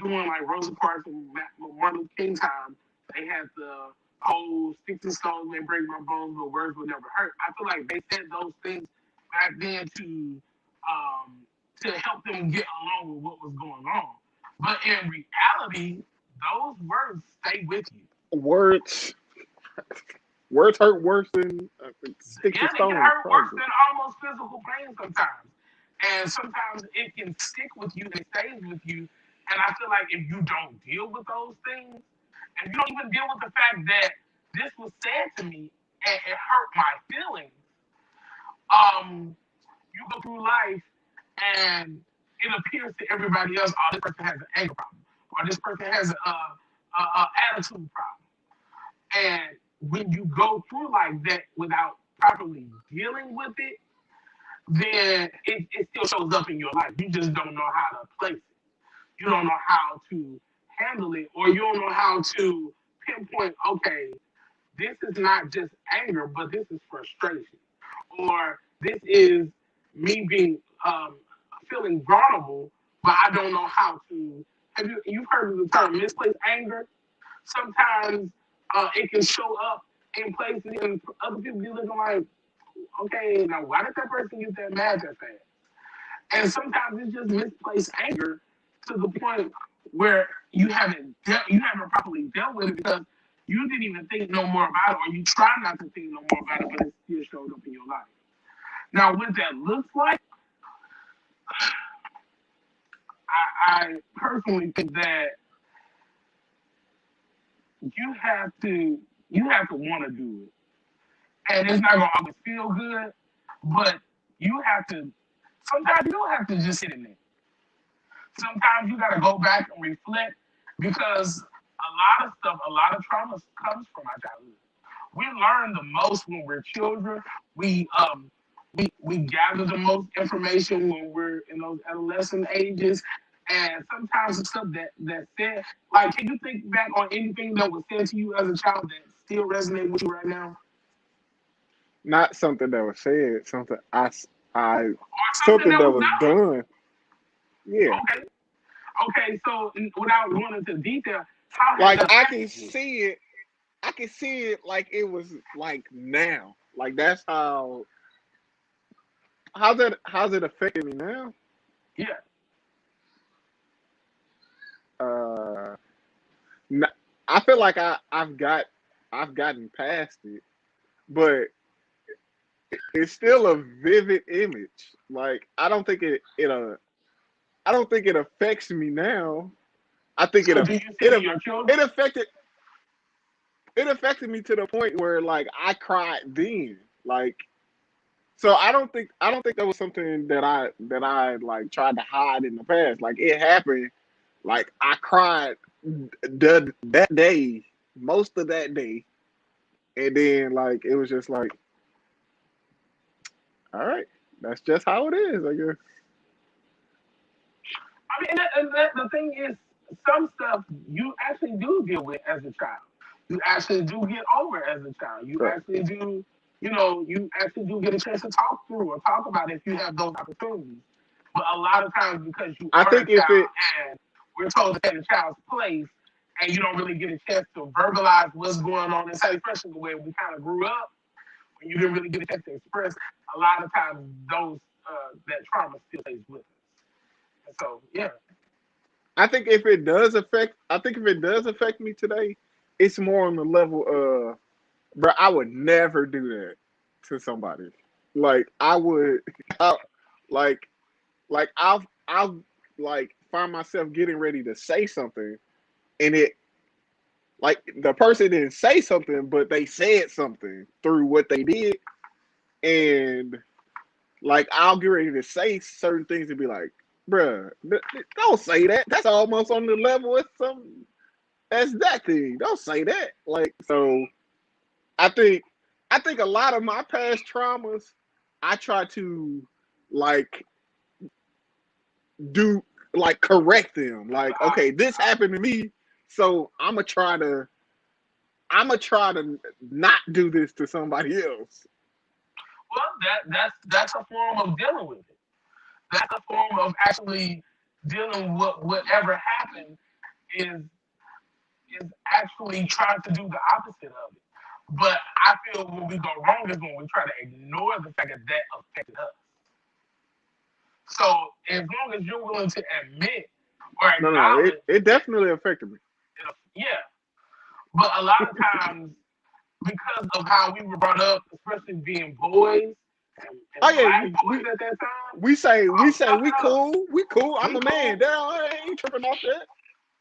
during like Rosa Parks and Martin Luther King time, they had the whole sticks and stones may break my bones, but words will never hurt. I feel like they said those things back then um, to help them get along with what was going on. But in reality, those words stay with you. words words hurt worse than sticks and Yeah, they can stones, hurt worse probably. than almost physical pain sometimes. And sometimes it can stick with you and it stays with you. And I feel like if you don't deal with those things, and you don't even deal with the fact that this was said to me and it hurt my feelings, um, you go through life and it appears to everybody else, oh, this person has an anger problem, or this person has a attitude problem. And when you go through like that without properly dealing with it, then it still shows up in your life. You just don't know how to place it. You don't know how to handle it, or you don't know how to pinpoint, okay, this is not just anger, but this is frustration. Or this is me being feeling vulnerable, but I don't know how to. You've heard of the term misplaced anger? Sometimes it can show up in places and other people be looking like, okay, now why did that person get that mad that fast? And sometimes it's just misplaced anger to the point where you haven't properly dealt with it because you didn't even think no more about it, or you try not to think no more about it, but it still showed up in your life. Now, what that looks like, I personally think that you have to want to do it, and it's not gonna always feel good, but you have to. Sometimes you don't have to just sit in there. Sometimes you gotta go back and reflect because a lot of trauma comes from our childhood. We learn the most when we're children. We um we gather the most information when we're in those adolescent ages. And sometimes the stuff that said, like, can you think back on anything that was said to you as a child that still resonates with you right now, Not something that was said, something I or something something that that was was done? done. Yeah. Okay, okay. So without going into detail, how has Like that affected you? I can see it like it was like now. Like that's how's it affecting me now? Yeah. Uh n- I feel like I've gotten past it, but it's still a vivid image. Like I don't think it affects me now. I think So do you see it it in your it children? affected it affected me to the point where like I cried then. Like so I don't think that was something that I like tried to hide in the past. Like it happened. Like I cried that day, most of that day, and then like it was just like, all right, that's just how it is. I guess. I mean, the thing is, some stuff you actually do deal with as a child. You actually do get over as a child. You Right. actually do, you actually do get a chance to talk through or talk about it if you have those opportunities. But a lot of times, because you I are a think if child it, and we're told to take the child's place, and you don't really get a chance to verbalize what's going on inside, especially the way we kind of grew up, when you didn't really get a chance to express, a lot of times those that trauma still stays with us. And so, yeah. I think if it does affect, I think if it does affect me today, it's more on the level of, bro, I would never do that to somebody. Like I would, I, like, I'll like find myself getting ready to say something, and it like the person didn't say something, but they said something through what they did, and like I'll get ready to say certain things and be like, bruh, don't say that. That's almost on the level of some that's that thing. Don't say that. Like so I think I think a lot of my past traumas I try to like do like correct them. Like, okay, this happened to me, so I'ma try to not do this to somebody else. Well, that's a form of dealing with it. That's a form of actually dealing with whatever happened is is actually trying to do the opposite of it. But I feel when we go wrong is when we try to ignore the fact that that affected us. So as long as you're willing to admit or No, acknowledge it that, definitely affected me. yeah. But a lot of times, because of how we were brought up, especially being boys Oh and yeah, black boys at that time, we say suck it up. we cool. I'm We a man. cool. I ain't tripping off that.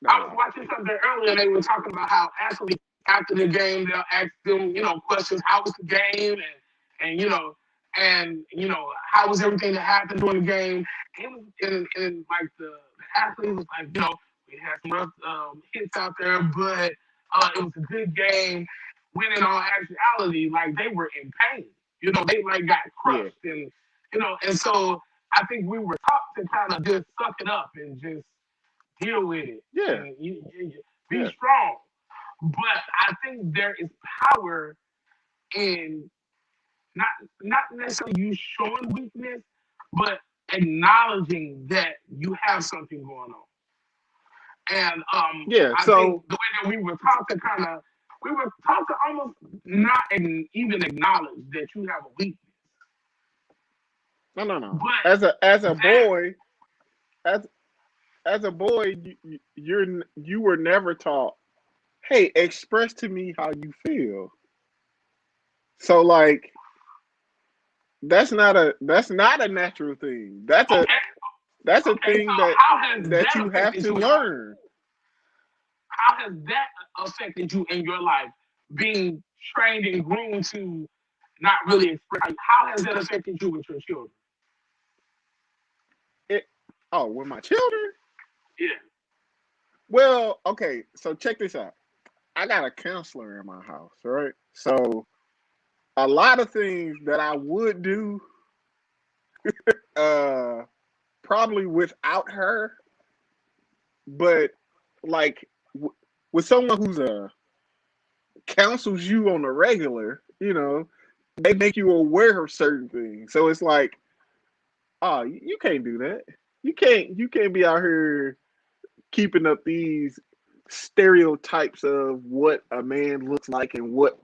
I was No, watching something earlier. They were talking about how athletes after the game they'll ask them, questions. How was the game? And how was everything that happened during the game? And like the athlete was like, we had some rough hits out there, but it was a good game. When in all actuality, like they were in pain. They like got yeah, crushed, and so I think we were taught to kind of just suck it up and just deal with it yeah, and you be yeah. strong. But I think there is power in not not necessarily you showing weakness, but acknowledging that you have something going on. And Yeah, I think so the way that we were taught to almost not even acknowledge that you have a weakness. no. But As a that boy, as as a boy, you were never taught, hey, express to me how you feel. So like that's not a natural thing. okay, That's a okay. So thing how has that that you have affected to you in life? learn. how has that affected you in your life? Being trained and groomed to not really express. Like, how has that affected you with your children? It. Oh, with my children. Yeah. Well, okay. So check this out. I got a counselor in my house, right? So a lot of things that I would do, uh, probably without her, but like with someone who's counsels you on the regular, they make you aware of certain things. So it's like, oh, you can't do that. You can't be out here keeping up these stereotypes of what a man looks like and what.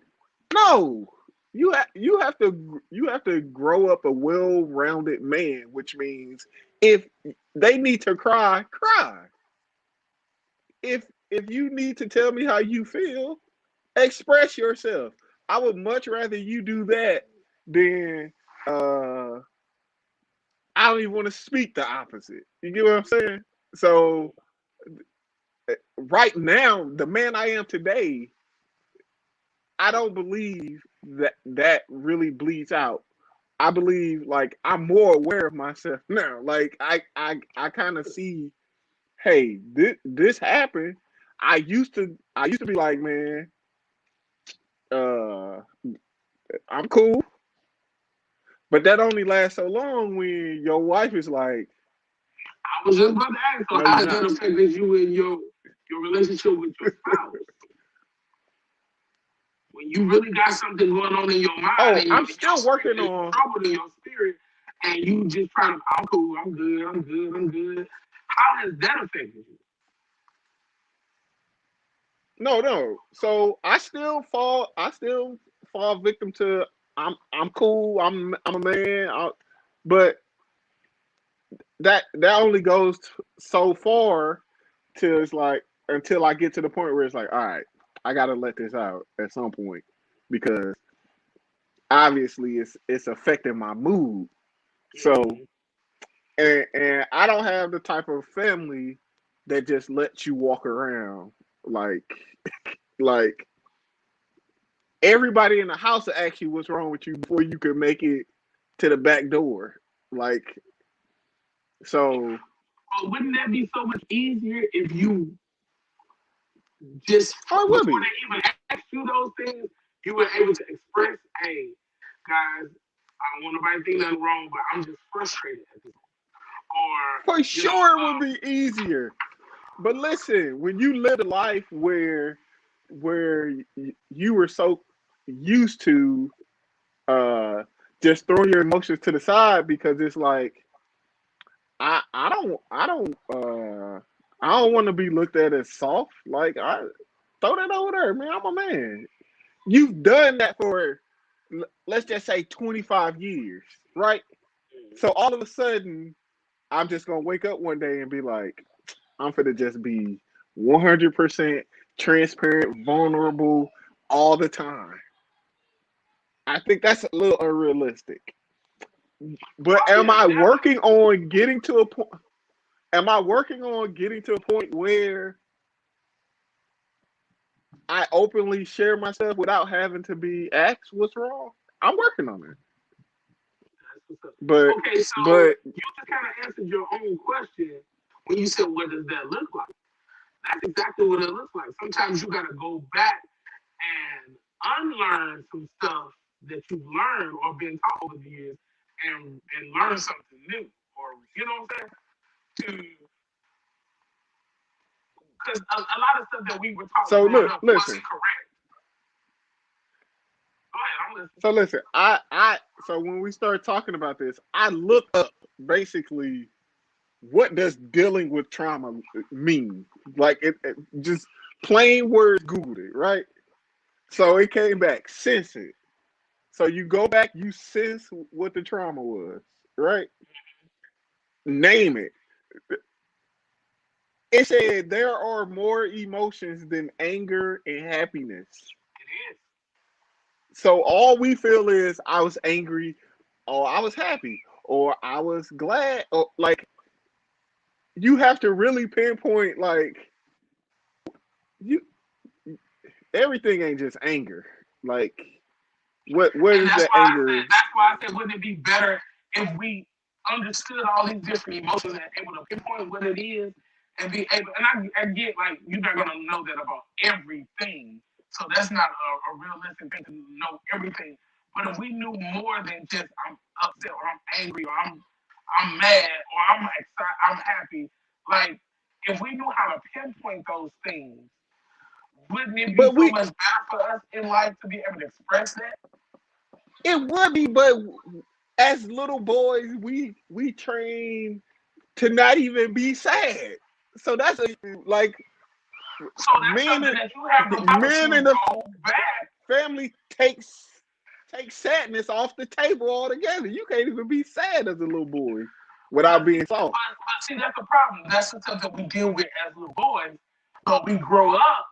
No, you have to grow up a well-rounded man, which means if they need to cry, cry. If you need to tell me how you feel, express yourself. I would much rather you do that than I don't even want to speak the opposite. You get what I'm saying? So right now, the man I am today, I don't believe that really bleeds out. I believe like I'm more aware of myself now. Like I kind of see, hey, this happened. I used to be like, man, uh, I'm cool, but that only lasts so long when your wife is like, I was just about to ask, so no, how you're has that not. affected you in your relationship with your spouse? When you really got something going on in your mind Oh, and I'm your still spirit working is on. troubled in your spirit, and you just try to, I'm cool, I'm good, I'm good, I'm good. How has that affected you? No, no. So I still fall victim to I'm cool. I'm a man. But that only goes so far till it's like until I get to the point where it's like, all right, I gotta let this out at some point because obviously it's affecting my mood. So Mm-hmm. and I don't have the type of family that just lets you walk around like like everybody in the house will ask you what's wrong with you before you could make it to the back door. Like so. But wouldn't that be so much easier if you just, Oh, it before will be. they even ask you those things, you were able to express, hey, guys, I don't want nobody to think nothing wrong, but I'm just frustrated at this. Or, For you know, sure, it would be easier. But listen, when you live a life where you were so used to uh just throwing your emotions to the side because it's like I don't want to be looked at as soft. Like I throw that over there, man. I'm a man. You've done that for let's just say 25 years, right? So all of a sudden, I'm just gonna wake up one day and be like, I'm gonna just be 100% transparent, vulnerable all the time. I think that's a little unrealistic. But oh yeah, am I working on getting to a point where I openly share myself without having to be asked what's wrong? I'm working on it. But okay, so but you just kind of answered your own question when you said, what does that look like? That's exactly what it looks like. Sometimes you got to go back and unlearn some stuff that you've learned or been taught over the years and learn something new. Or, you know what I'm saying? Because a lot of stuff that we were taught so growing look, up listen. wasn't correct. Go ahead, I'm listening. So listen, so when we start talking about this, I look up basically what does dealing with trauma mean? Like it just plain words Googled it, right? So it came back, sense it. So you go back, you sense what the trauma was, right? Name it. It said there are more emotions than anger and happiness. It is. So all we feel is I was angry, or I was happy, or I was glad, or like you have to really pinpoint like you everything ain't just anger. Like what And is the anger? that's why I said, wouldn't it be better if we understood all these different emotions and able to pinpoint what it is and be able, and I get like you're not gonna know that about everything. So that's not a realistic thing to know everything. But if we knew more than just I'm upset or I'm angry or I'm mad or I'm excited, I'm happy, like if we knew how to pinpoint those things, wouldn't it be But so we much better for us in life to be able to express that? it would be, but as little boys, we train to not even be sad. So that's a like So that's men something that you have to learn men in to the go back. family takes sadness off the table altogether. You can't even be sad as a little boy without being soft. But see, that's the problem. That's the stuff that we deal with as little boys. But we grow up,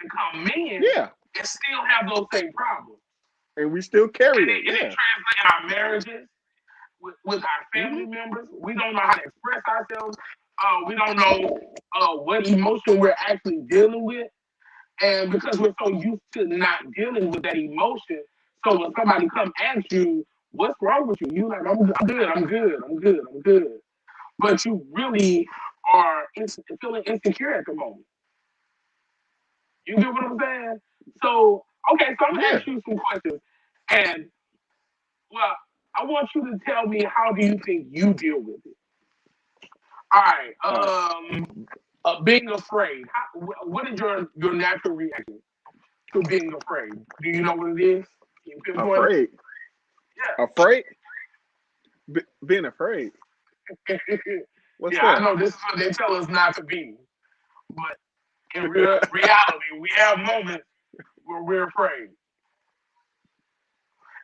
become men, Yeah, and still have those same problems. and we still carry that. And it Yeah. translates in our marriages, with our Hmm. family members. We don't know how to express ourselves. We don't know what emotion we're actually dealing with. And because we're so used to not dealing with that emotion, so when somebody come at you, what's wrong with you? You like, I'm good, I'm good, I'm good, I'm good. But you really are feeling insecure at the moment. You get what I'm saying? So, okay, so I'm gonna Yeah. ask you some questions. And, well, I want you to tell me how do you think you deal with it? All right, Uh, being afraid. What is your natural reaction to being afraid? Do you know what it is? Can you pinpoint it? afraid. Afraid. Being afraid. Yeah. What's Yeah, I that? know this is what they tell us not to be. But in real reality, we have moments where we're afraid.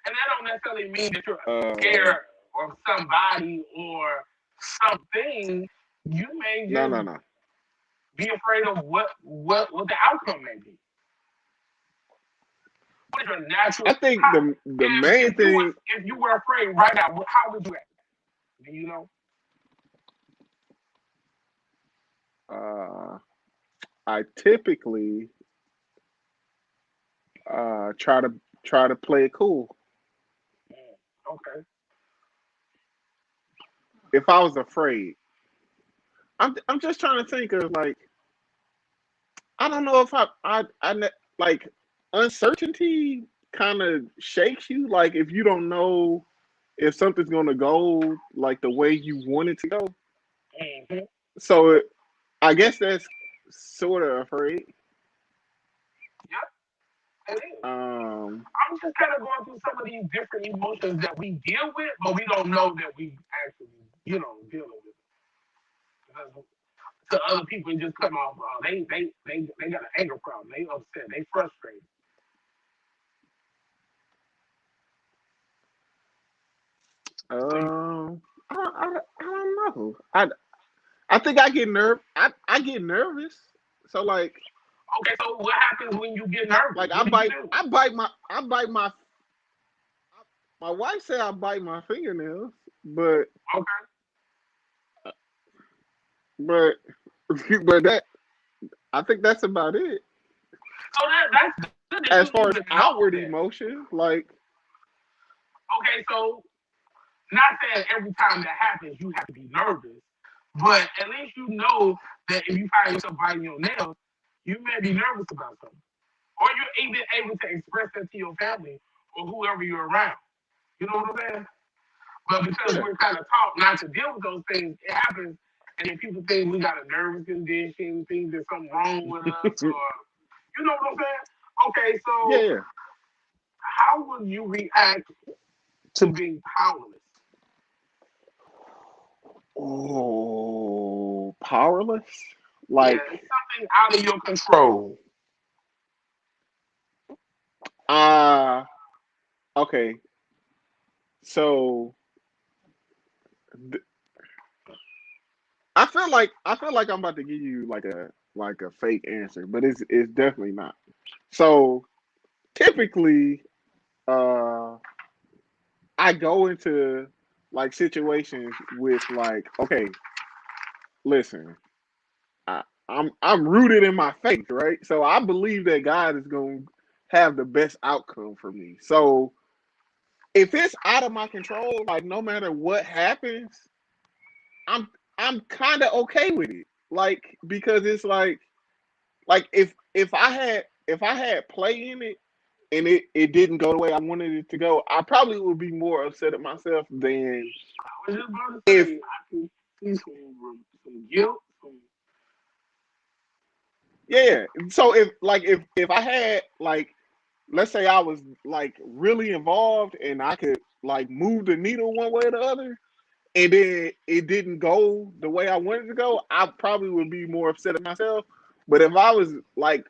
And that don't necessarily mean that you're Uh, scared of somebody or something. You may no, just no, no. be afraid of what the outcome may be. What is your natural? I think the main thing. If you were afraid right now, how would you act? Do you know? Uh, I typically try to play it cool. Okay. If I was afraid, I'm just trying to think of like I don't know if like uncertainty kind of shakes you. Like if you don't know if something's gonna go like the way you want it to go. Mm-hmm. So I guess that's sort of afraid. Yep. It is. Um, I'm just kind of going through some of these different emotions that we deal with, but we don't know that we actually, dealing with it. Because to other people, it just come off. They got an anger problem. They upset. They frustrated. So I don't know. I think I get nervous. So okay, so what happens when you get nervous? like What do you do? I bite my wife said I bite my fingernails, but Okay, but but that I think that's about it. so that's good that As you far as even know outward that. emotion, like Okay, so not saying every time that happens you have to be nervous, but at least you know that if you find yourself biting your nails, you may be nervous about something, or you're even able to express that to your family or whoever you're around. You know what I'm saying? But because yeah. we're kind of taught not to deal with those things, it happens, and then people think we got a nervous condition, think there's something wrong with us, or you know what I'm saying? Okay, so Yeah. how would you react to being powerless? Oh, powerless? Yeah, Like it's something out of your control. uh okay. So th- I feel like I'm about to give you like a fake answer, but it's definitely not. So typically uh I go into situations with like, okay, listen, I'm rooted in my faith, right? So I believe that God is going to have the best outcome for me. So if it's out of my control, like no matter what happens, I'm I'm kind of okay with it. Like because it's like if I had play in it and it didn't go the way I wanted it to go, I probably would be more upset at myself than I was just about to if say, I can see some guilt, some. yeah. So if I had like let's say I was like really involved and I could like move the needle one way or the other and then it didn't go the way I wanted to go, I probably would be more upset at myself. But if I was like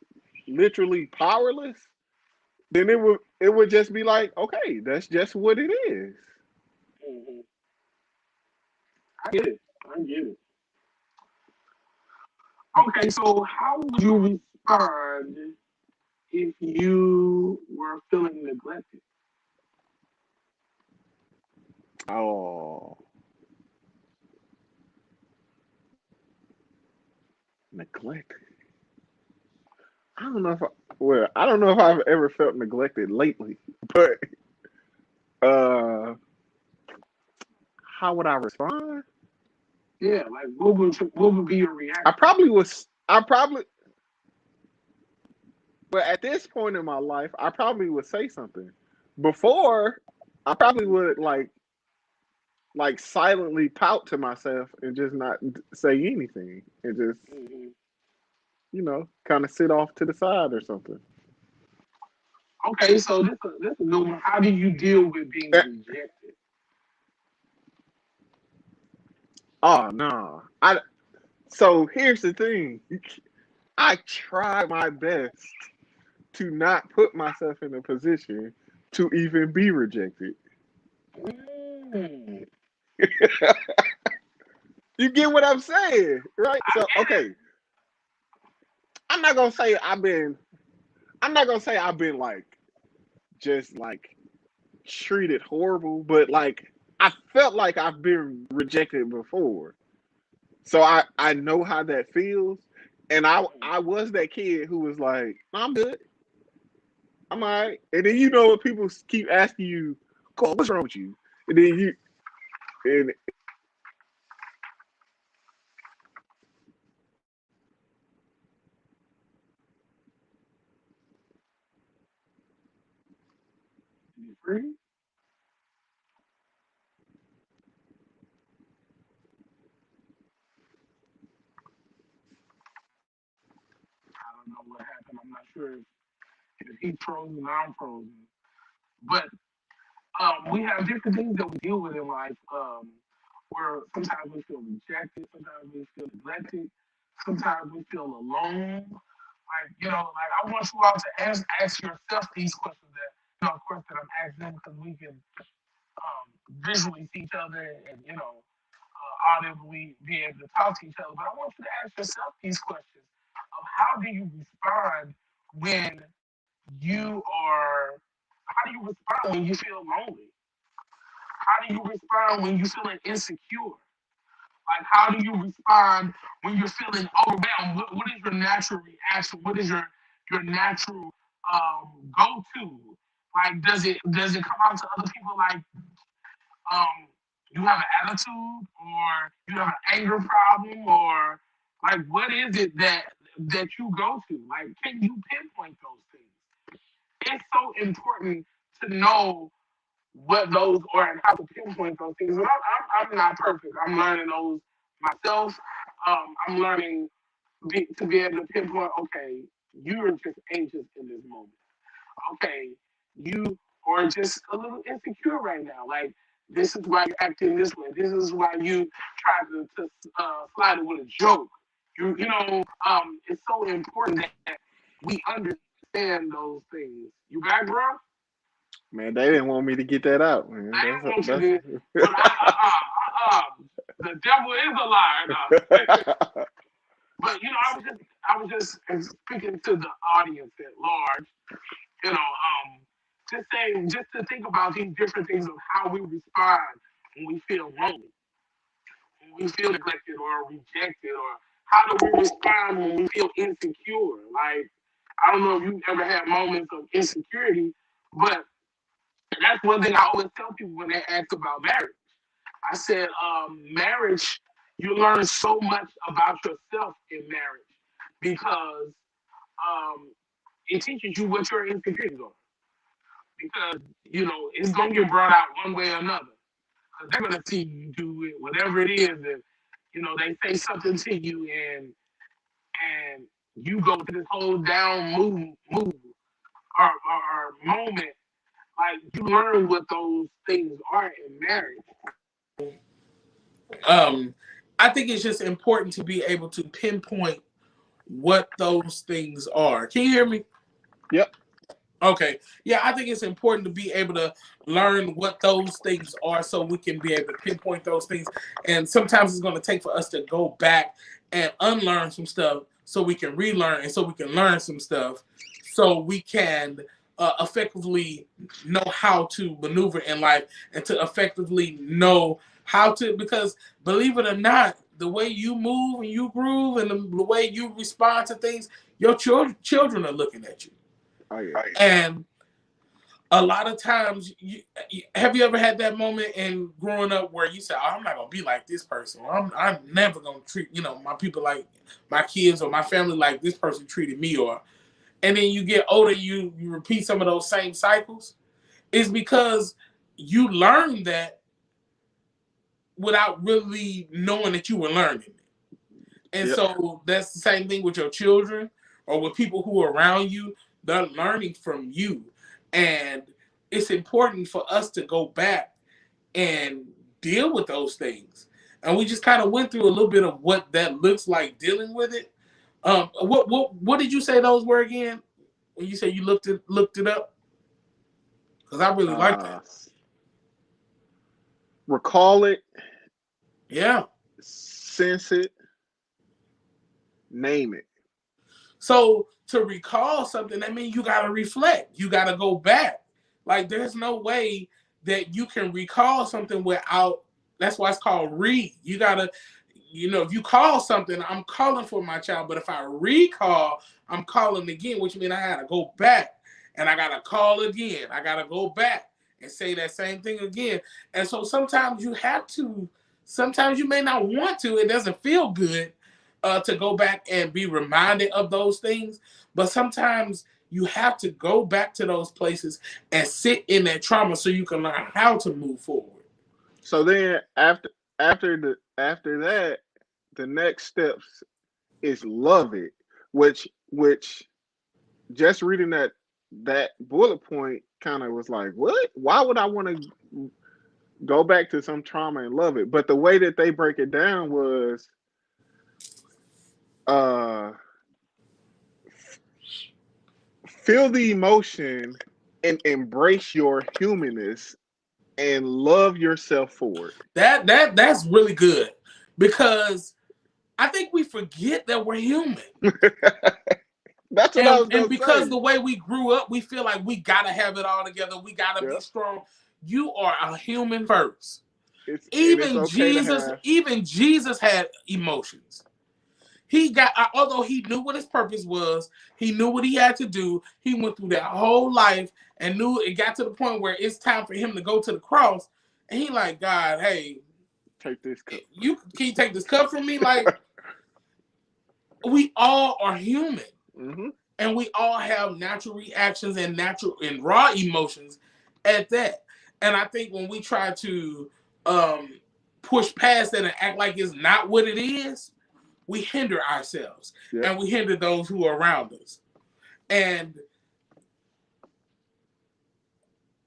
literally powerless, then it would just be like, okay, that's just what it is. Mhm. I get it. I get it. Okay, so how would you respond if you were feeling neglected? Oh, neglect. I don't know if I don't know if I've ever felt neglected lately, but uh, how would I respond? Yeah, like what would be your I reaction? probably was. I probably, but at this point in my life, I probably would say something. Before, I probably would like silently pout to myself and just not say anything and just Hmm. kind of sit off to the side or something. Okay, so this is a good one. How do you deal with being Eh, rejected? Oh no! I So here's the thing. I try my best to not put myself in a position to even be rejected. Mm, You get what I'm saying, right? I So get okay, I'm not gonna say I've been. I'm not gonna say I've been like just like treated horrible, but like I felt like I've been rejected before, so I know how that feels, and I was that kid who was like, I'm good, I'm all right, and then what people keep asking you, Cole, what's wrong with you, and then and it. You free? I don't know what happened. I'm not sure if he frozen or I'm frozen. But we have different things that we deal with in life. Where sometimes we feel rejected, sometimes we feel neglected, sometimes we feel alone. Like like I want you all to ask yourself these questions that of course that I'm asking because we can visually see each other and audibly be able to talk to each other. But I want you to ask yourself these questions of how do you respond when you are how do you respond when you feel lonely? How do you respond when you're feeling insecure? Like, how do you respond when you're feeling overwhelmed? What is your natural reaction? What is your natural go to? Like, does it come out to other people like you have an attitude or you have an anger problem or like what is it that you go to? Like, can you pinpoint those things? It's so important to know what those are and how to pinpoint those things. But I'm not perfect. I'm learning those myself. I'm learning to be able to pinpoint. Okay, you're just anxious in this moment. Okay, you are just a little insecure right now. Like this is why you're acting this way. This is why you try to slide it with a joke. It's so important that we understand those things. You back, bro? man, they didn't want me to get that out, man. I didn't want you to, but the devil is a liar. No. But I was just speaking to the audience at large. Just saying, just to think about these different things of how we respond when we feel lonely, when we feel neglected or rejected, or how do we respond when we feel insecure? Like, I don't know if you've ever had moments of insecurity, but that's one thing I always tell people when they ask about marriage. I said, marriage, you learn so much about yourself in marriage because um, it teaches you what your insecurities are. Because, it's going to get brought out one way or another. Because they're going to see you do it, whatever it is. And, they say something to you and you go to this whole down move or moment. Like, you learn what those things are in marriage. Um, I think it's just important to be able to pinpoint what those things are. Can you hear me? Yep. Okay. Yeah, I think it's important to be able to learn what those things are so we can be able to pinpoint those things. And sometimes it's going to take for us to go back and unlearn some stuff so we can relearn and so we can learn some stuff so we can effectively know how to maneuver in life and to effectively know how to, because believe it or not, the way you move and you groove and the way you respond to things, your children are looking at you. Oh yeah. And a lot of times, have you ever had that moment in growing up where you say, oh, I'm not going to be like this person. Or I'm never going to treat, my people like my kids or my family like this person treated me. And then you get older, you repeat some of those same cycles. It's because you learned that without really knowing that you were learning it. And so that's the same thing with your children or with people who are around you. They're learning from you. And it's important for us to go back and deal with those things. And we just kind of went through a little bit of what that looks like dealing with it. What did you say those were again? When you say you looked it up? Because I really like that. Recall it. Yeah. Sense it. Name it. So to recall something, that means you got to reflect. You got to go back. Like, there's no way that you can recall something without, that's why it's called read. You got to, if you call something, I'm calling for my child. But if I recall, I'm calling again, which means I got to go back and I got to call again. I got to go back and say that same thing again. And so sometimes you have to, sometimes you may not want to. It doesn't feel good to go back and be reminded of those things. But sometimes you have to go back to those places and sit in that trauma so you can learn how to move forward. So then after that, the next steps is love it, which just reading that bullet point kind of was like, what? Why would I want to go back to some trauma and love it? But the way that they break it down was feel the emotion and embrace your humanness and love yourself for it. That's really good, because I think we forget that we're human. That's what I was and gonna because say. the way we grew up, we feel like we gotta have it all together. We gotta be strong. You are a human first. It's okay to have. Even Jesus had emotions. He got, although he knew what his purpose was, he knew what he had to do. He went through that whole life and knew it got to the point where it's time for him to go to the cross. And he like, God, hey, take this cup. Can you take this cup from me? Like, we all are human, and we all have natural reactions and natural and raw emotions at that. And I think when we try to push past that and act like it's not what it is, we hinder ourselves and we hinder those who are around us. And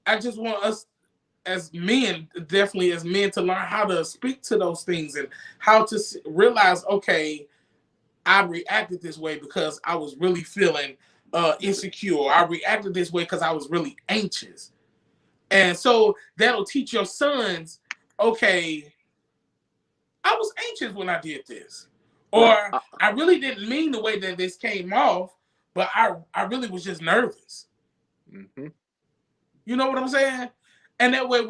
I just want us as men, definitely as men, to learn how to speak to those things and how to realize, okay, I reacted this way because I was really feeling insecure. I reacted this way because I was really anxious. And so that'll teach your sons, okay, I was anxious when I did this. Or I really didn't mean the way that this came off, but I really was just nervous. You know what I'm saying? And that way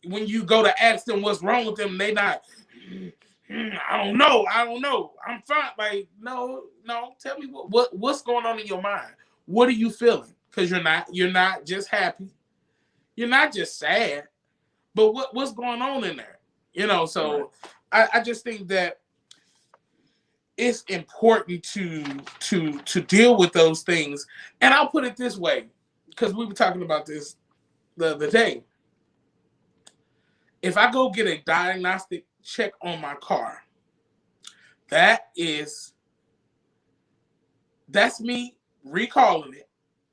when you go to ask them what's wrong with them, they not, I don't know. I'm fine. Like, no. Tell me what's going on in your mind. What are you feeling? Because you're not just happy. You're not just sad. But what's going on in there? So I just think that it's important to deal with those things. And I'll put it this way, because we were talking about this the other day. If I go get a diagnostic check on my car, that's me recalling it.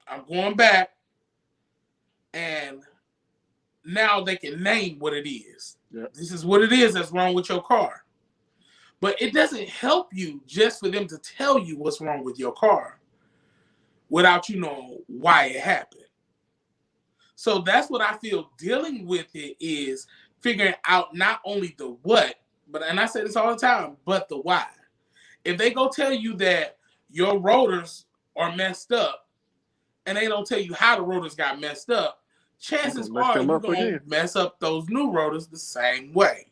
I'm going back, and now they can name what it is. Yep. This is what it is that's wrong with your car. But it doesn't help you just for them to tell you what's wrong with your car without you knowing why it happened. So that's what I feel dealing with it is figuring out not only the what, and I say this all the time, but the why. If they go tell you that your rotors are messed up and they don't tell you how the rotors got messed up, chances are you're going to mess up those new rotors the same way.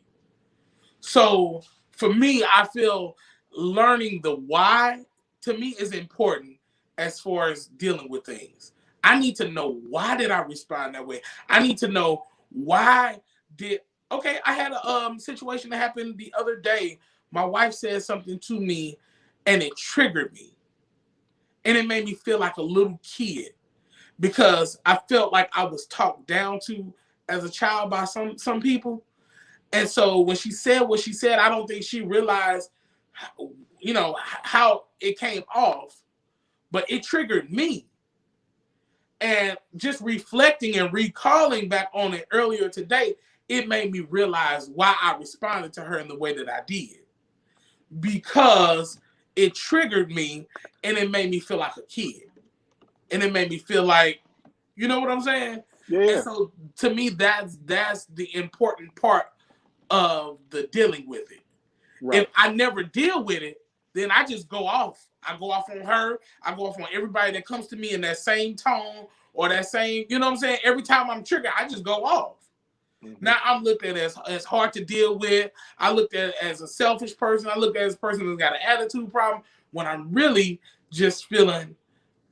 So for me, I feel learning the why to me is important as far as dealing with things. I need to know, why did I respond that way? I need to know I had a situation that happened the other day. My wife said something to me and it triggered me. And it made me feel like a little kid because I felt like I was talked down to as a child by some people. And so when she said what she said, I don't think she realized, how it came off, but it triggered me. And just reflecting and recalling back on it earlier today, it made me realize why I responded to her in the way that I did. Because it triggered me and it made me feel like a kid. And it made me feel like, you know what I'm saying? Yeah. And so to me, that's the important part of the dealing with it. Right. If I never deal with it, then I just go off. I go off on her. I go off on everybody that comes to me in that same tone or that same, you know what I'm saying? Every time I'm triggered, I just go off. Mm-hmm. Now I'm looked at as hard to deal with. I looked at it as a selfish person. I look at it as a person who's got an attitude problem when I'm really just feeling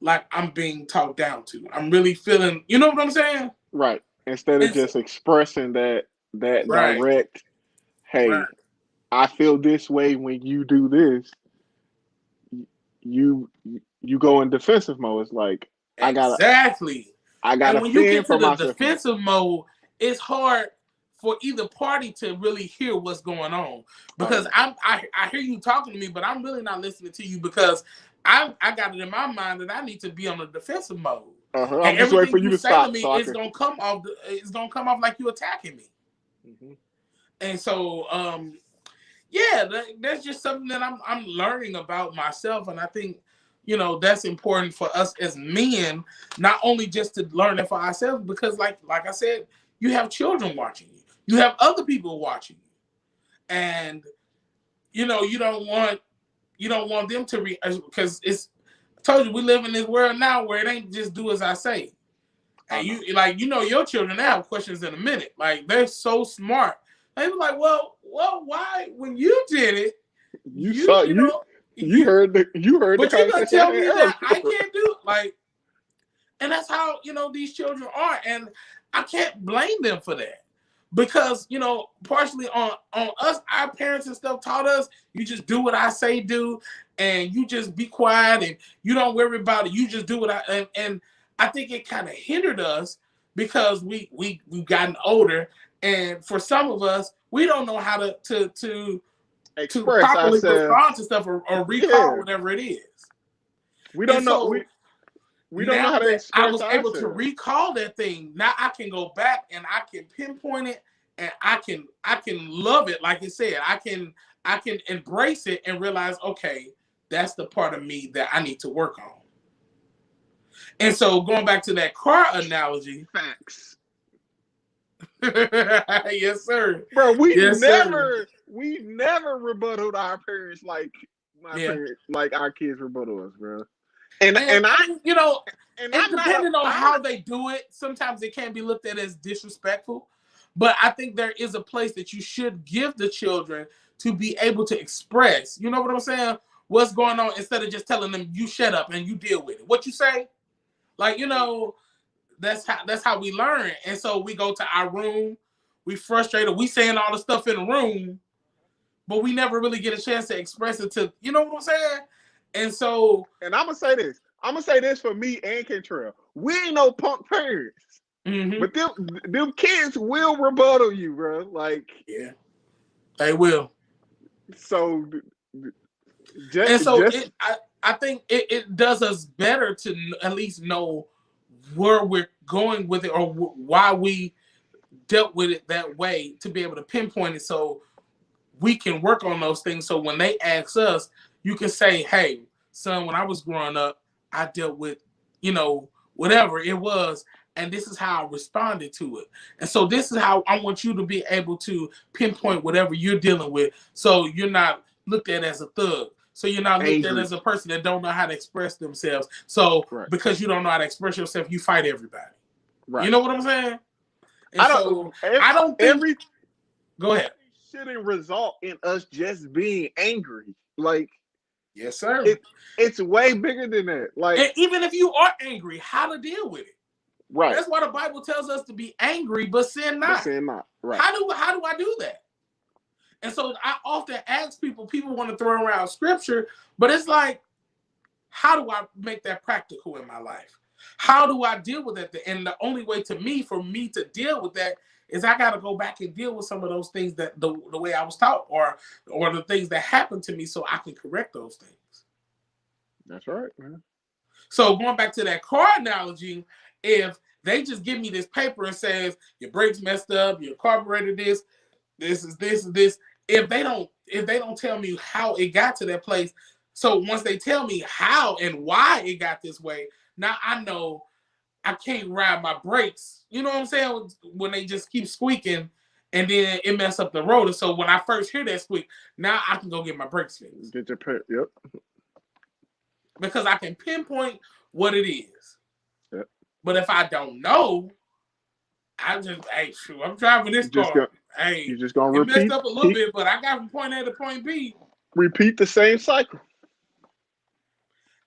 like I'm being talked down to. I'm really feeling, you know what I'm saying? Right. Instead of just expressing that right. Direct, hey, right. I feel this way when you do this. You go in defensive mode. It's like I gotta and when you get to the defensive mode, it's hard for either party to really hear what's going on because I hear you talking to me, but I'm really not listening to you because I got it in my mind that I need to be on the defensive mode. I'm just waiting for you to stop. It's gonna come off like you attacking me. Mm-hmm. And so that's just something that I'm learning about myself, and I think that's important for us as men, not only just to learn it for ourselves, because like I said, you have children watching you, you have other people watching you, and you don't want them to because I told you we live in this world now where it ain't just do as I say, and your children they have questions in a minute, like they're so smart. They were like, well, why when you did it, you heard the but you're gonna tell me that I can't do it, and that's how these children are, and I can't blame them for that because partially on us, our parents and stuff taught us you just do what I say do, and you just be quiet and you don't worry about it. You just do what and I think it kind of hindered us because we've gotten older. And for some of us, we don't know how to properly respond to stuff or recall whatever it is. We don't know. We don't know how to express I was able to recall that thing. Now I can go back and I can pinpoint it and I can love it. Like I said, I can embrace it and realize, okay, that's the part of me that I need to work on. And so going back to that car analogy. Facts. Yes, sir. Bro, we never rebutted our parents like parents, like our kids rebutted us, bro. And depending on how they do it, sometimes it can be looked at as disrespectful. But I think there is a place that you should give the children to be able to express, you know what I'm saying, what's going on, instead of just telling them you shut up and you deal with it. What you say? Like, you know, that's how we learn. And so we go to our room, we frustrated, we saying all the stuff in the room, but we never really get a chance to express it to, you know what I'm saying? And so, and I'm gonna say this for me and Kentrell. We ain't no punk parents, but them kids will rebuttal you, bro. Like, yeah, they will. So, I think it does us better to at least know where we're going with it, or why we dealt with it that way, to be able to pinpoint it, so we can work on those things. So when they ask us, you can say, hey, son, when I was growing up, I dealt with, you know, whatever it was, and this is how I responded to it. And so this is how I want you to be able to pinpoint whatever you're dealing with, so you're not looked at as a thug. So you're not looked at as a person that don't know how to express themselves. So because you don't know how to express yourself, you fight everybody. Right. You know what I'm saying? And I don't think... Go ahead. Shouldn't result in us just being angry. Like, yes, sir. It's way bigger than that. Like, and even if you are angry, how to deal with it. Right. That's why the Bible tells us to be angry, but sin not. But sin not. Right. How do I do that? And so I often ask people want to throw around scripture, but it's like, how do I make that practical in my life? How do I deal with that? And the only way for me to deal with that is I got to go back and deal with some of those things that the way I was taught, or the things that happened to me, so I can correct those things. That's right, man. So going back to that car analogy, if they just give me this paper and says your brakes messed up, your carburetor this is this. If they don't tell me how it got to that place, so once they tell me how and why it got this way, now I know I can't ride my brakes. You know what I'm saying? When they just keep squeaking and then it mess up the rotor. So when I first hear that squeak, now I can go get my brakes fixed. Yep. Because I can pinpoint what it is. Yep. But if I don't know, I'm driving this car. You're just gonna repeat. It messed up a little bit, but I got from point A to point B. Repeat the same cycle.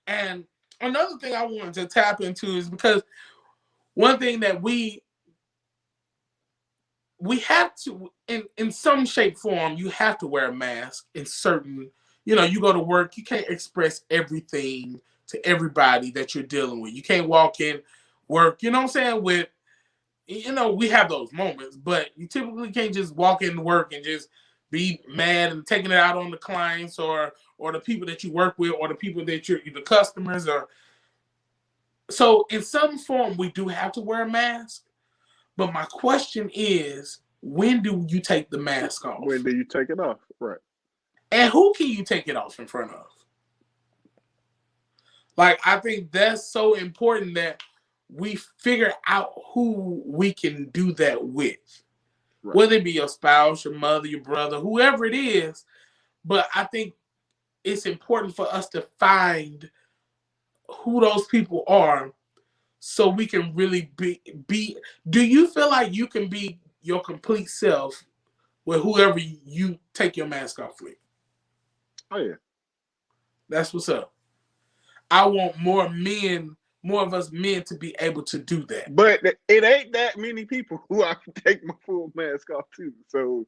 And another thing I wanted to tap into is because one thing that we have to, in some shape, form, you have to wear a mask in certain, you go to work, you can't express everything to everybody that you're dealing with. You can't walk in work, you know what I'm saying, we have those moments, but you typically can't just walk in work and just be mad and taking it out on the clients or the people that you work with, or the people that the customers, or... So in some form, we do have to wear a mask. But my question is, when do you take the mask off? When do you take it off? Right. And who can you take it off in front of? Like, I think that's so important that we figure out who we can do that with. Right. Whether it be your spouse, your mother, your brother, whoever it is. But I think it's important for us to find who those people are, so we can really be. Do you feel like you can be your complete self with whoever you take your mask off with? Oh yeah, that's what's up. I want more of us men to be able to do that. But it ain't that many people who I can take my full mask off to. So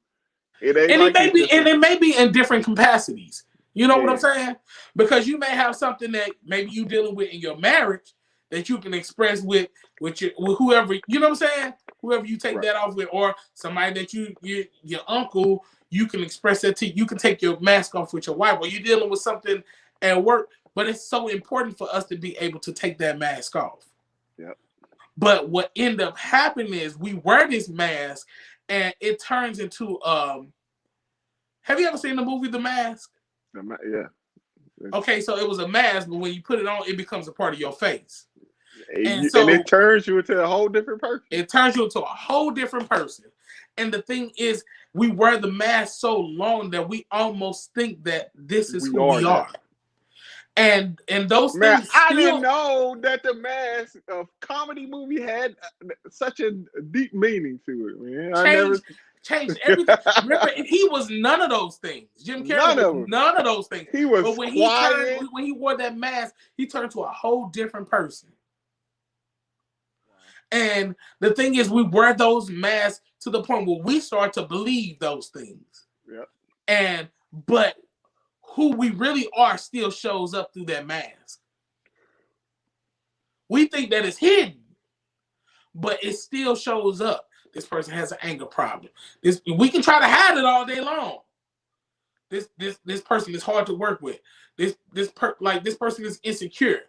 it ain't. And it may be in different capacities. You know what I'm saying? Because you may have something that maybe you dealing with in your marriage that you can express with whoever, you know what I'm saying? Whoever you take that off with, or somebody that your uncle, you can express that to. You can take your mask off with your wife, or you're dealing with something at work. But it's so important for us to be able to take that mask off. Yep. But what end up happening is we wear this mask and it turns into have you ever seen the movie The Mask? Yeah. Okay, so it was a mask, but when you put it on, it becomes a part of your face. And it turns you into a whole different person. It turns you into a whole different person. And the thing is, we wear the mask so long that we almost think that this is who we are. And those things. I didn't know that The Mask, a comedy movie, had such a deep meaning to it, man. changed everything. Remember, he was none of those things. Jim Carrey None was of them. none of those things. He was But when quiet. when he wore that mask, he turned to a whole different person. And the thing is, we wear those masks to the point where we start to believe those things. Yep. But who we really are still shows up through that mask. We think that it's hidden, but it still shows up. This person has an anger problem. We can try to hide it all day long. This person is hard to work with. This person is insecure.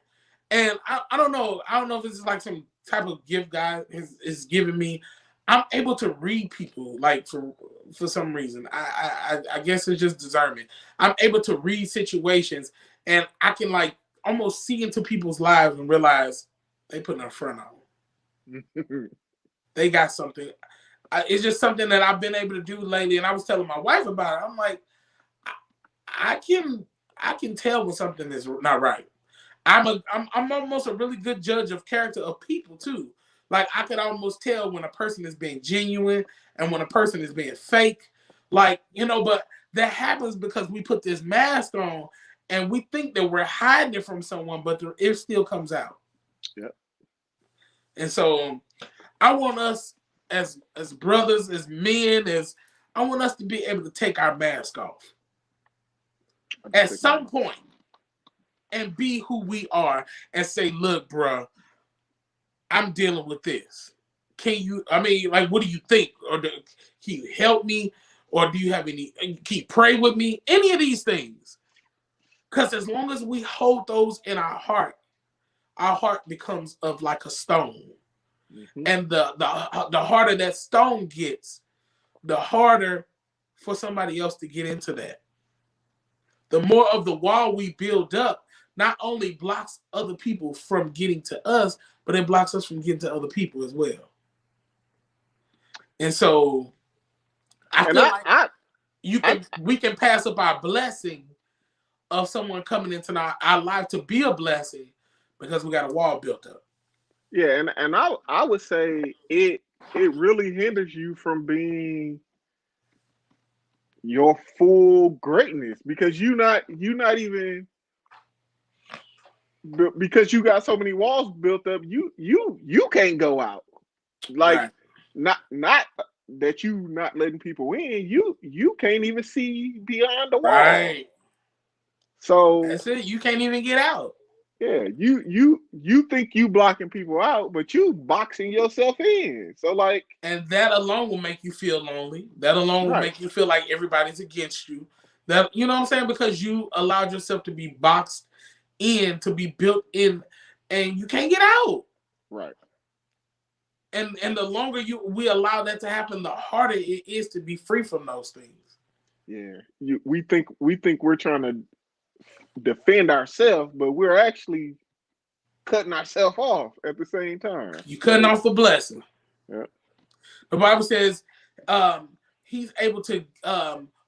And I don't know. I don't know if this is like some type of gift God is giving me. I'm able to read people like for some reason. I guess it's just discernment. I'm able to read situations and I can like almost see into people's lives and realize they putting a front on. They got something. It's just something that I've been able to do lately. And I was telling my wife about it. I'm like, I can tell when something is not right. I'm almost a really good judge of character of people too. Like I could almost tell when a person is being genuine and when a person is being fake. Like, but that happens because we put this mask on and we think that we're hiding it from someone, but it still comes out. Yep. And so I want us as brothers, as men, I want us to be able to take our mask off at some point and be who we are and say, look, bro, I'm dealing with this. What do you think? Or can you help me? Or do you have can you pray with me? Any of these things. Because as long as we hold those in our heart becomes of like a stone. Mm-hmm. And the harder that stone gets, the harder for somebody else to get into that. The more of the wall we build up, not only blocks other people from getting to us, but it blocks us from getting to other people as well. And so we can pass up our blessing of someone coming into our life to be a blessing because we got a wall built up. Yeah, and I would say it really hinders you from being your full greatness because you're not even, because you got so many walls built up, you can't go out. Like right. not that you not letting people in, you can't even see beyond the wall. Right. So that's it. You can't even get out. Yeah, you think you blocking people out, but you boxing yourself in. So like, and that alone will make you feel lonely. That alone will make you feel like everybody's against you. That, you know what I'm saying? Because you allowed yourself to be boxed in, to be built in, and you can't get out. Right. And the longer we allow that to happen, the harder it is to be free from those things. Yeah, we think we're trying to defend ourselves, but we're actually cutting ourselves off at the same time. You're cutting off the blessing. Yeah. The Bible says he's able to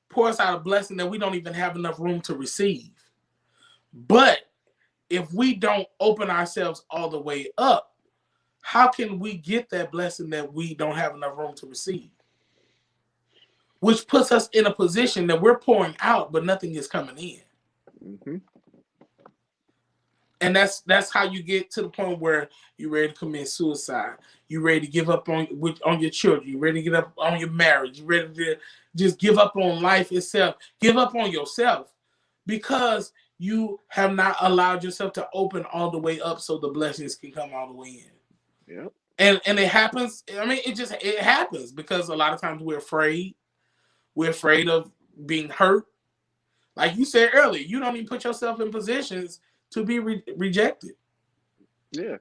pour us out a blessing that we don't even have enough room to receive. But if we don't open ourselves all the way up, how can we get that blessing that we don't have enough room to receive? Which puts us in a position that we're pouring out, but nothing is coming in. Mm-hmm. And that's how you get to the point where you're ready to commit suicide. You're ready to give up on your children. You're ready to give up on your marriage. You're ready to just give up on life itself. Give up on yourself because you have not allowed yourself to open all the way up so the blessings can come all the way in. Yep. And it happens. I mean, it happens because a lot of times we're afraid. We're afraid of being hurt. Like you said earlier, you don't even put yourself in positions to be rejected. Yeah.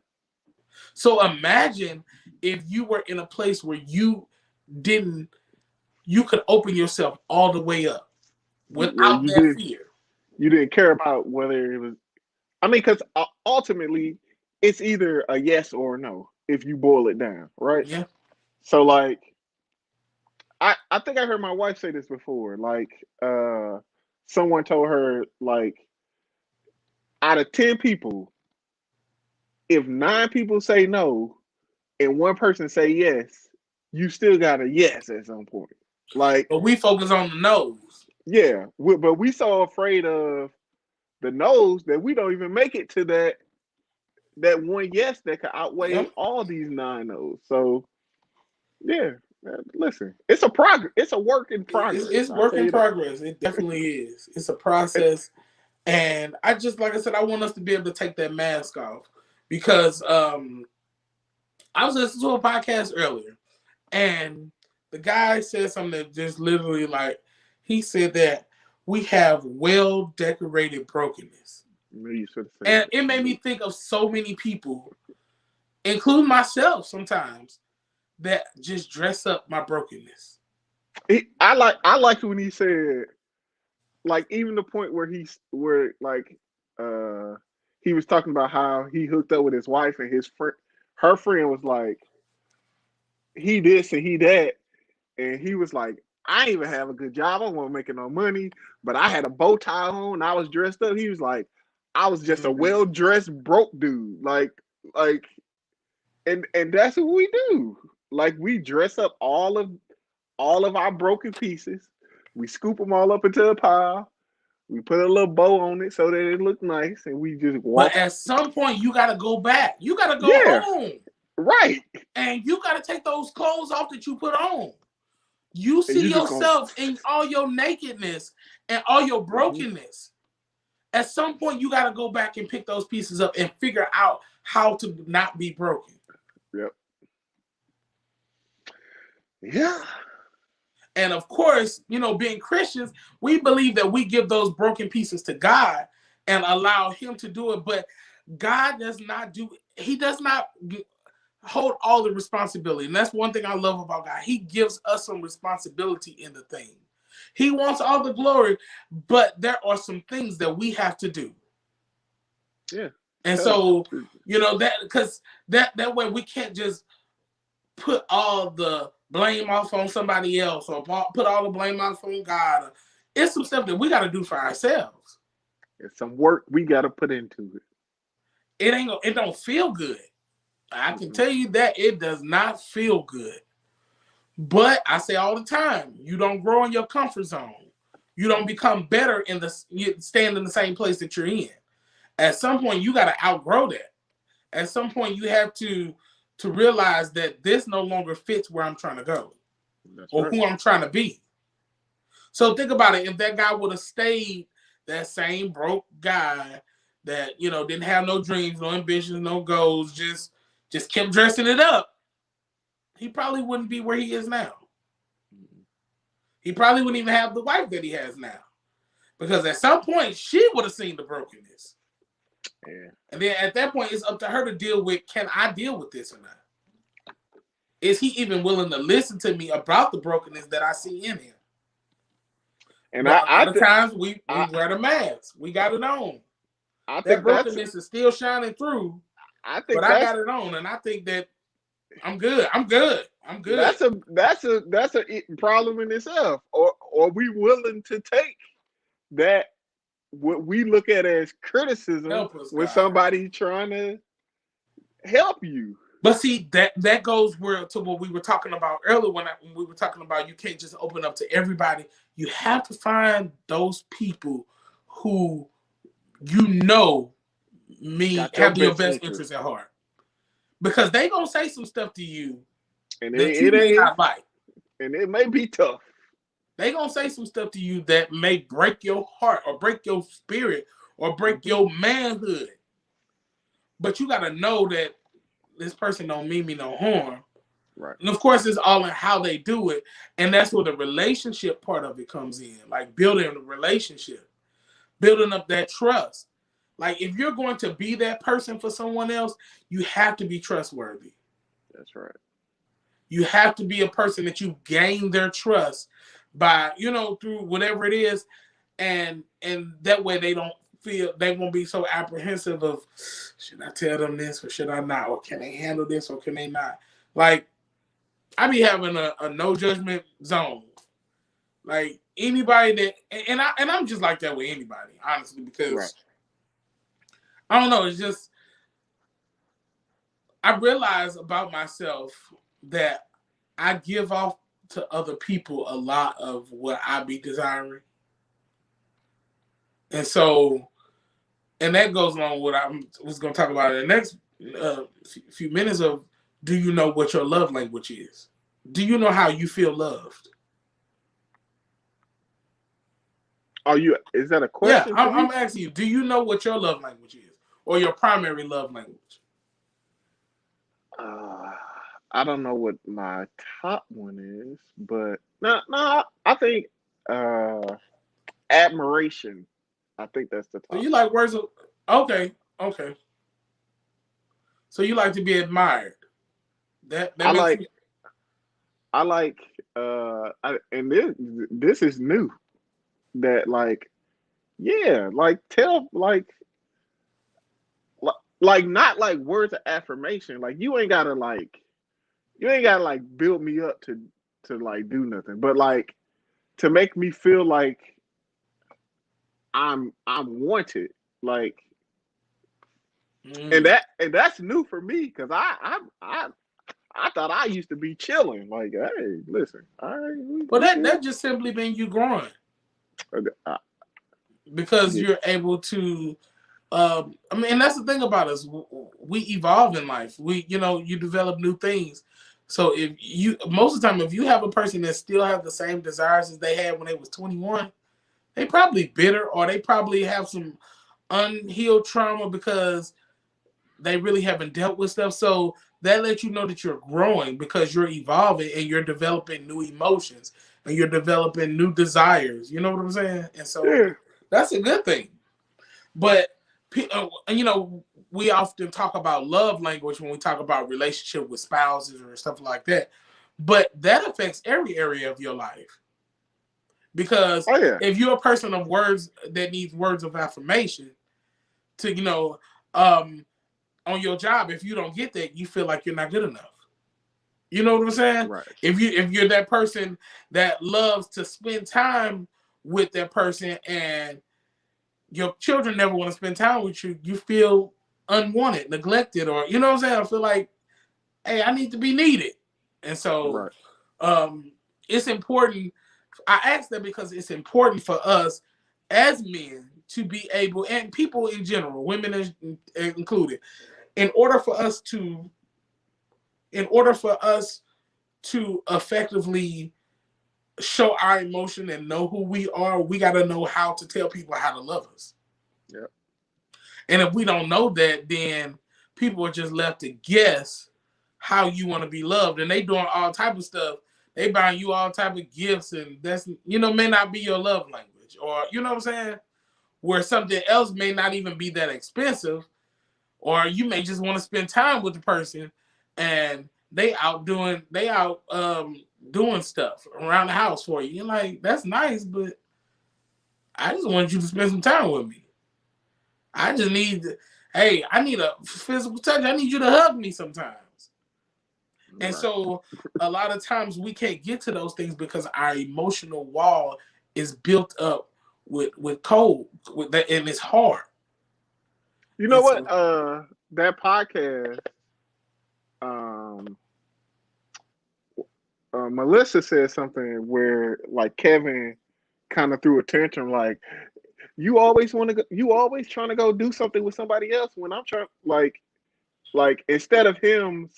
So imagine if you were in a place where you could open yourself all the way up without that fear. You didn't care about whether it was, I mean, because ultimately it's either a yes or a no if you boil it down, right? Yeah. So like, I think I heard my wife say this before. Like, someone told her, like, out of 10 people, if 9 people say no and 1 person say yes, you still got a yes at some point. Like, But we focus on the no's. yeah, but we so afraid of the no's that we don't even make it to that one yes that could outweigh Yep. all these 9 no's. So yeah, listen, it's a work in progress. It's I'll work tell in you that. progress. It definitely is. It's a process. And I just, like I said, I want us to be able to take that mask off because I was listening to a podcast earlier, and the guy said something that just literally, like, he said that we have well decorated brokenness. You should have said And that. it made me think of so many people, including myself sometimes, that just dress up my brokenness. I like when he said, like, even the point where uh he was talking about how he hooked up with his wife, and her friend was like, he this and he that, and he was like, I ain't even have a good job, I wasn't making no money, but I had a bow tie on and I was dressed up. He was like, I was just a well dressed broke dude, like and that's what we do. Like, we dress up all of our broken pieces, we scoop them all up into a pile, we put a little bow on it so that it look nice, and we just But walk. at some point, you got to go back. You got to go Yeah, home. right. And you got to take those clothes off that you put on. You And see you just gonna. yourself in all your nakedness and all your brokenness. At some point, you got to go back and pick those pieces up and figure out how to not be broken. Yep. Yeah. And of course, you know, being Christians, we believe that we give those broken pieces to God and allow Him to do it. But God does not do, He does not hold all the responsibility. And that's one thing I love about God. He gives us some responsibility in the thing. He wants all the glory, but there are some things that we have to do. Yeah. And so, you know, that because that way we can't just put all the blame off on somebody else or put all the blame off on God. It's some stuff that we got to do for ourselves. It's some work we got to put into it. It don't feel good. I can tell you that it does not feel good. But I say all the time, you don't grow in your comfort zone. You don't become better you stand in the same place that you're in. At some point, you got to outgrow that. At some point, you have to realize that this no longer fits where I'm trying to go. That's or right. who I'm trying to be. So think about it. If that guy would have stayed that same broke guy that, you know, didn't have no dreams, no ambitions, no goals, just kept dressing it up, he probably wouldn't be where he is now. He probably wouldn't even have the wife that he has now. Because at some point, she would have seen the brokenness. Yeah. And then at that point, it's up to her to deal with, can I deal with this or not? Is he even willing to listen to me about the brokenness that I see in him? And but a lot of times we wear the mask. We got it on. I That think brokenness is still shining through. But I got it on, and I think that I'm good. I'm good. I'm good. That's a problem in itself. Or we willing to take that, what we look at as criticism, when somebody trying to help you. But see, that goes to what we were talking about earlier when we were talking about you can't just open up to everybody. You have to find those people who you know have your best interest at heart. Because they gonna say some stuff to you and that you may not like. And it may be tough. They gonna say some stuff to you that may break your heart or break your spirit or break your manhood. But you gotta know that this person don't mean me no harm. Right. And of course, it's all in how they do it. And that's where the relationship part of it comes in. Like building a relationship, building up that trust. Like if you're going to be that person for someone else, you have to be trustworthy. That's right. You have to be a person that you gain their trust by, you know, through whatever it is. And that way they won't be so apprehensive of, should I tell them this or should I not? Or can they handle this or can they not? Like, I be having a no judgment zone. Like anybody that, and I'm just like that with anybody, honestly, because I don't know. It's just, I realize about myself that I give off to other people a lot of what I be desiring. And so, and that goes along with what I was going to talk about in the next few minutes of, do you know what your love language is? Do you know how you feel loved? Is that a Yeah, question to I'm me? asking you, do you know what your love language is? Or your primary love language? Uh, I don't know what my top one is, but no, I think uh, admiration. I think that's the So top you one. like words of, okay, okay. So you like to be admired. That I makes like you, I like and this is new that like yeah like tell like not like words of affirmation like you ain't gotta like build me up to like do nothing but like to make me feel like I'm wanted like mm. and that's new for me because I thought I used to be chilling like hey listen all right Well, we good that just simply means you growing, uh, because yeah, you're able to. I mean, and that's the thing about us. We evolve in life. You develop new things. So if you, most of the time, if you have a person that still have the same desires as they had when they was 21, they probably bitter, or they probably have some unhealed trauma because they really haven't dealt with stuff. So that lets you know that you're growing because you're evolving and you're developing new emotions and you're developing new desires. You know what I'm saying? And so yeah. that's a good thing. But we often talk about love language when we talk about relationship with spouses or stuff like that. But that affects every area of your life. Because Oh yeah if you're a person of words that needs words of affirmation, to um, on your job, if you don't get that, you feel like you're not good enough. You know what I'm saying? right If you're that person that loves to spend time with that person, and your children never want to spend time with you, you feel unwanted, neglected, or you know what I'm saying? I feel like, hey, I need to be needed. And so right it's important. I ask that because it's important for us as men to be able, and people in general, women included, in order for us to in order for us to effectively show our emotion and know who we are, we got to know how to tell people how to love us. yeah And if we don't know that, then people are just left to guess how you want to be loved, and they doing all type of stuff. They buying you all type of gifts, and that's may not be your love language, or you know what I'm saying. Where something else may not even be that expensive, or you may just want to spend time with the person, and they out doing stuff around the house for you. You're like, that's nice, but I just want you to spend some time with me. I just need, hey, I need a physical touch. I need you to hug me sometimes. And right so a lot of times we can't get to those things because our emotional wall is built up with cold, with that, and it's hard. you know And what so, that podcast um Melissa said something where like Kevin kind of threw a tantrum like you always want to go you always trying to go do something with somebody else when I'm trying like instead of him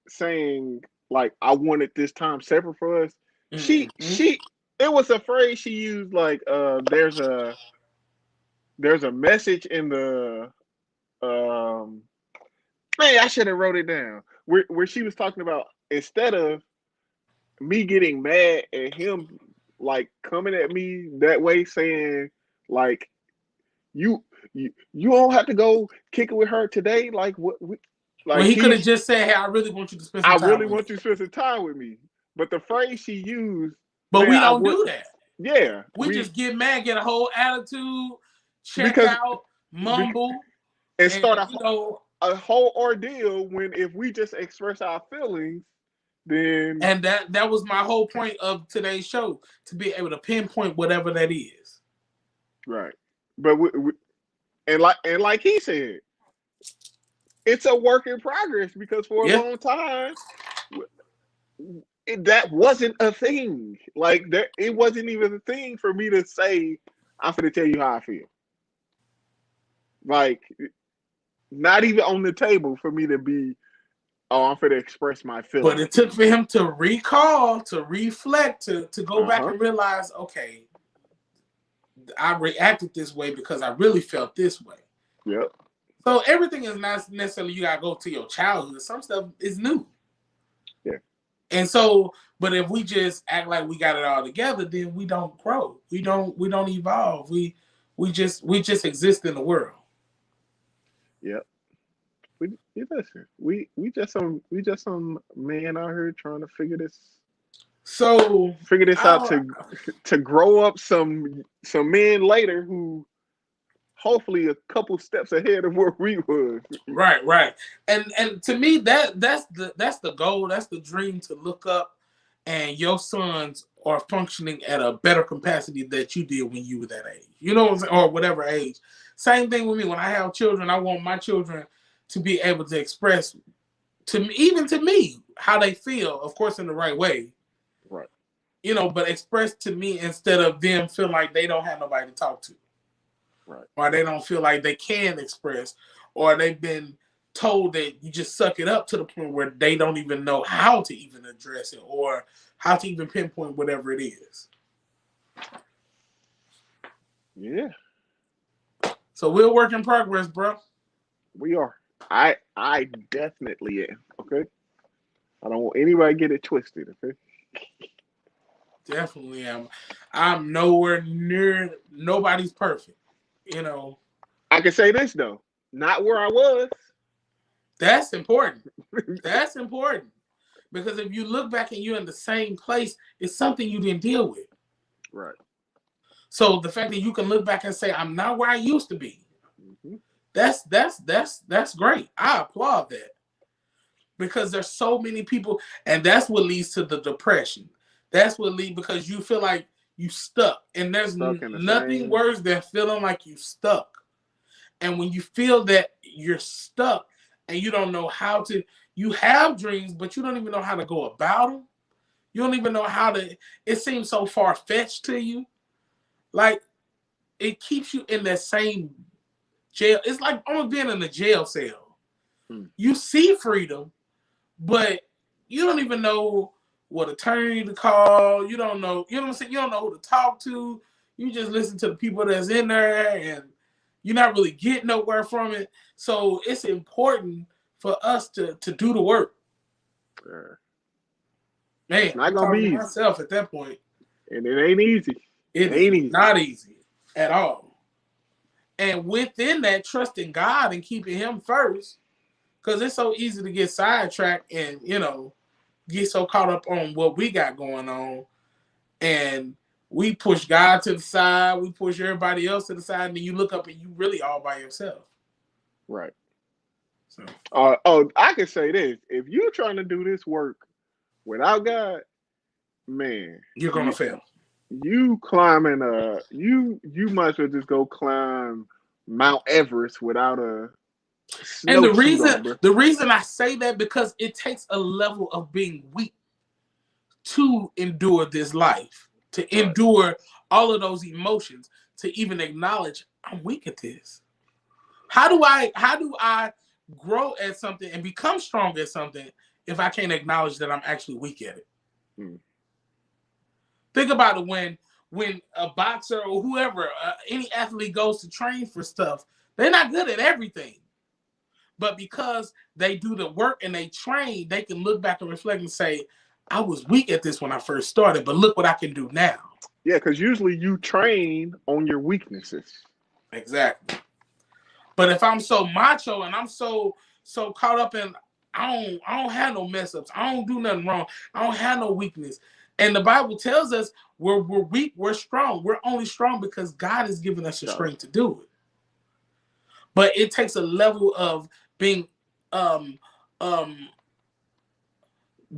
saying like I wanted this time separate for us mm-hmm. she it was a phrase she used like there's a message in the um man I should have wrote it down where she was talking about instead of me getting mad at him like coming at me that way saying like you you don't have to go kick it with her today like what Well, like he could have he's just said, "Hey, I really want you to spend some I time really with want me," you to spend some time with me but the phrase she used but man we I don't would do that. yeah We just get mad, get a whole attitude, check because out, bec- mumble, and and start a whole ordeal when if we just express our feelings then and that was my whole point of today's show, to be able to pinpoint whatever that is. right but and like he said it's a work in progress because for a Yeah. long time that wasn't a thing. Like there, it wasn't even a thing for me to say, "I'm gonna tell you how I feel." Like not even on the table for me to be, "Oh, I'm gonna express my But feelings it to took you." for him to recall, to reflect, to go Uh back huh. and realize, okay, I reacted this way because I really felt this way. Yep. So everything is not necessarily you gotta go to your childhood. Some stuff is new. Yeah. And so, but if we just act like we got it all together, then we don't grow. We don't evolve. We just exist in the world. Yep. Listen. We just some man out here trying to So figure this out I to grow up some men later who hopefully a couple steps ahead of where we was. right. And to me that's the goal, that's the dream, to look up and your sons are functioning at a better capacity that you did when you were that age. You know what I'm saying? Or whatever age. Same thing with me. When I have children, I want my children to be able to express to me, even to me, how they feel, of course in the right way. Right. But express to me instead of them feel like they don't have nobody to talk to. Right. Or they don't feel like they can express, or they've been told that you just suck it up to the point where they don't even know how to even address it or how to even pinpoint whatever it is. Yeah. So we're a work in progress, bro. We are. I definitely am. Okay. I don't want anybody to get it twisted. Okay. Definitely am. I'm nowhere near, nobody's perfect. You know, I can say this though, not where I was. that's important. That's important. Because if you look back and you're in the same place, it's something you didn't deal with. Right. So the fact that you can look back and say, I'm not where I used to be, Mm-hmm. that's great. I applaud that. Because there's so many people, and that's what leads to the depression. That's what leads, because you feel like you stuck. And there's Stuck in the nothing same. worse than feeling like you stuck. And when you feel that you're stuck and you don't know how to, you have dreams, but you don't even know how to go about them. You don't even know how to, it seems so far-fetched to you. Like, it keeps you in that same jail. It's like almost being in a jail cell. Hmm. You see freedom, but you don't even know what attorney to call. You don't know, you know what I'm saying? You don't know who to talk to. You just listen to the people that's in there and you're not really getting nowhere from it. So it's important for us to do the work. It's Man, not I'm gonna be talking to easy, myself at that point. and it ain't easy. It It is ain't easy. not easy at all. And within that, trusting God and keeping Him first, because it's so easy to get sidetracked and, get so caught up on what we got going on. And we push God to the side, we push everybody else to the side, and then you look up and you really all by yourself. Right. So I can say this: if you're trying to do this work without God, man, you're gonna you fail. you climbing you might as well just go climb Mount Everest without a And the snowsuit reason on, bro. the reason I say that, because it takes a level of being weak to endure this life, to Right. endure all of those emotions, to even acknowledge I'm weak at this. How do I grow at something and become strong at something if I can't acknowledge that I'm actually weak at it? Hmm. Think about it, when a boxer or whoever, any athlete goes to train for stuff, they're not good at everything. But because they do the work and they train, they can look back and reflect and say, I was weak at this when I first started, but look what I can do now. Yeah, because usually you train on your weaknesses. Exactly. But if I'm so macho and I'm so caught up in, I don't have no mess ups. I don't do nothing wrong. I don't have no weakness. And the Bible tells us we're weak, we're strong. We're only strong because God has given us the So, strength to do it. But it takes a level of being um um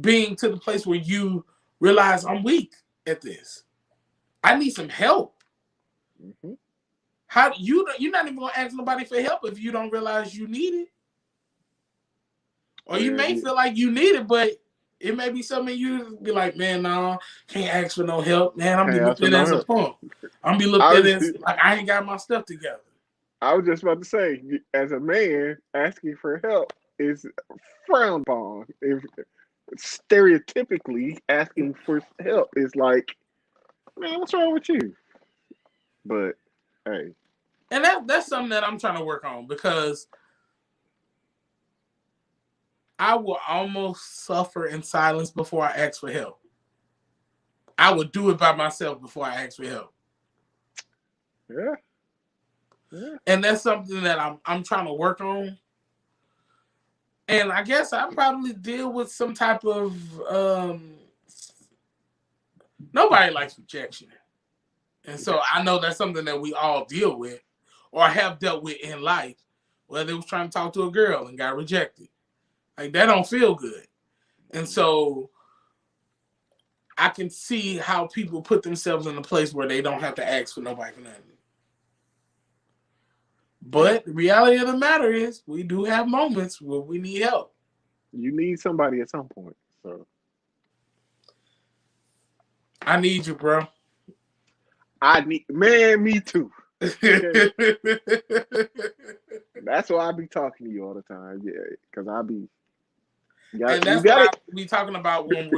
being to the place where you realize I'm weak at this. I need some help. mm-hmm. How you're not even gonna ask nobody for help if you don't realize you need it. Or you Well, may yeah, feel like you need it, but It may be something you be like, man, no, can't ask for no help, man. I'm be Can't ask looked for at no as a help. punk. I'm be looked I at was, as like I ain't got my stuff together. I was just about to say, as a man, asking for help is frowned upon. If stereotypically asking for help is like, man, what's wrong with you? But hey, And that's something that I'm trying to work on because I will almost suffer in silence before I ask for help. I would do it by myself before I ask for help. yeah, yeah. And that's something that I'm trying to work on. And I guess I probably deal with some type of nobody likes rejection. And so I know that's something that we all deal with or have dealt with in life. Whether it was trying to talk to a girl and got rejected. Like that don't feel good. And so I can see how people put themselves in a place where they don't have to ask for nobody for nothing. But the reality of the matter is we do have moments where we need help. You need somebody at some point. So I need you, bro. I need, man, me too. Okay, that's why I be talking to you all the time. Yeah, because I be, And you that's what got I it. be talking about when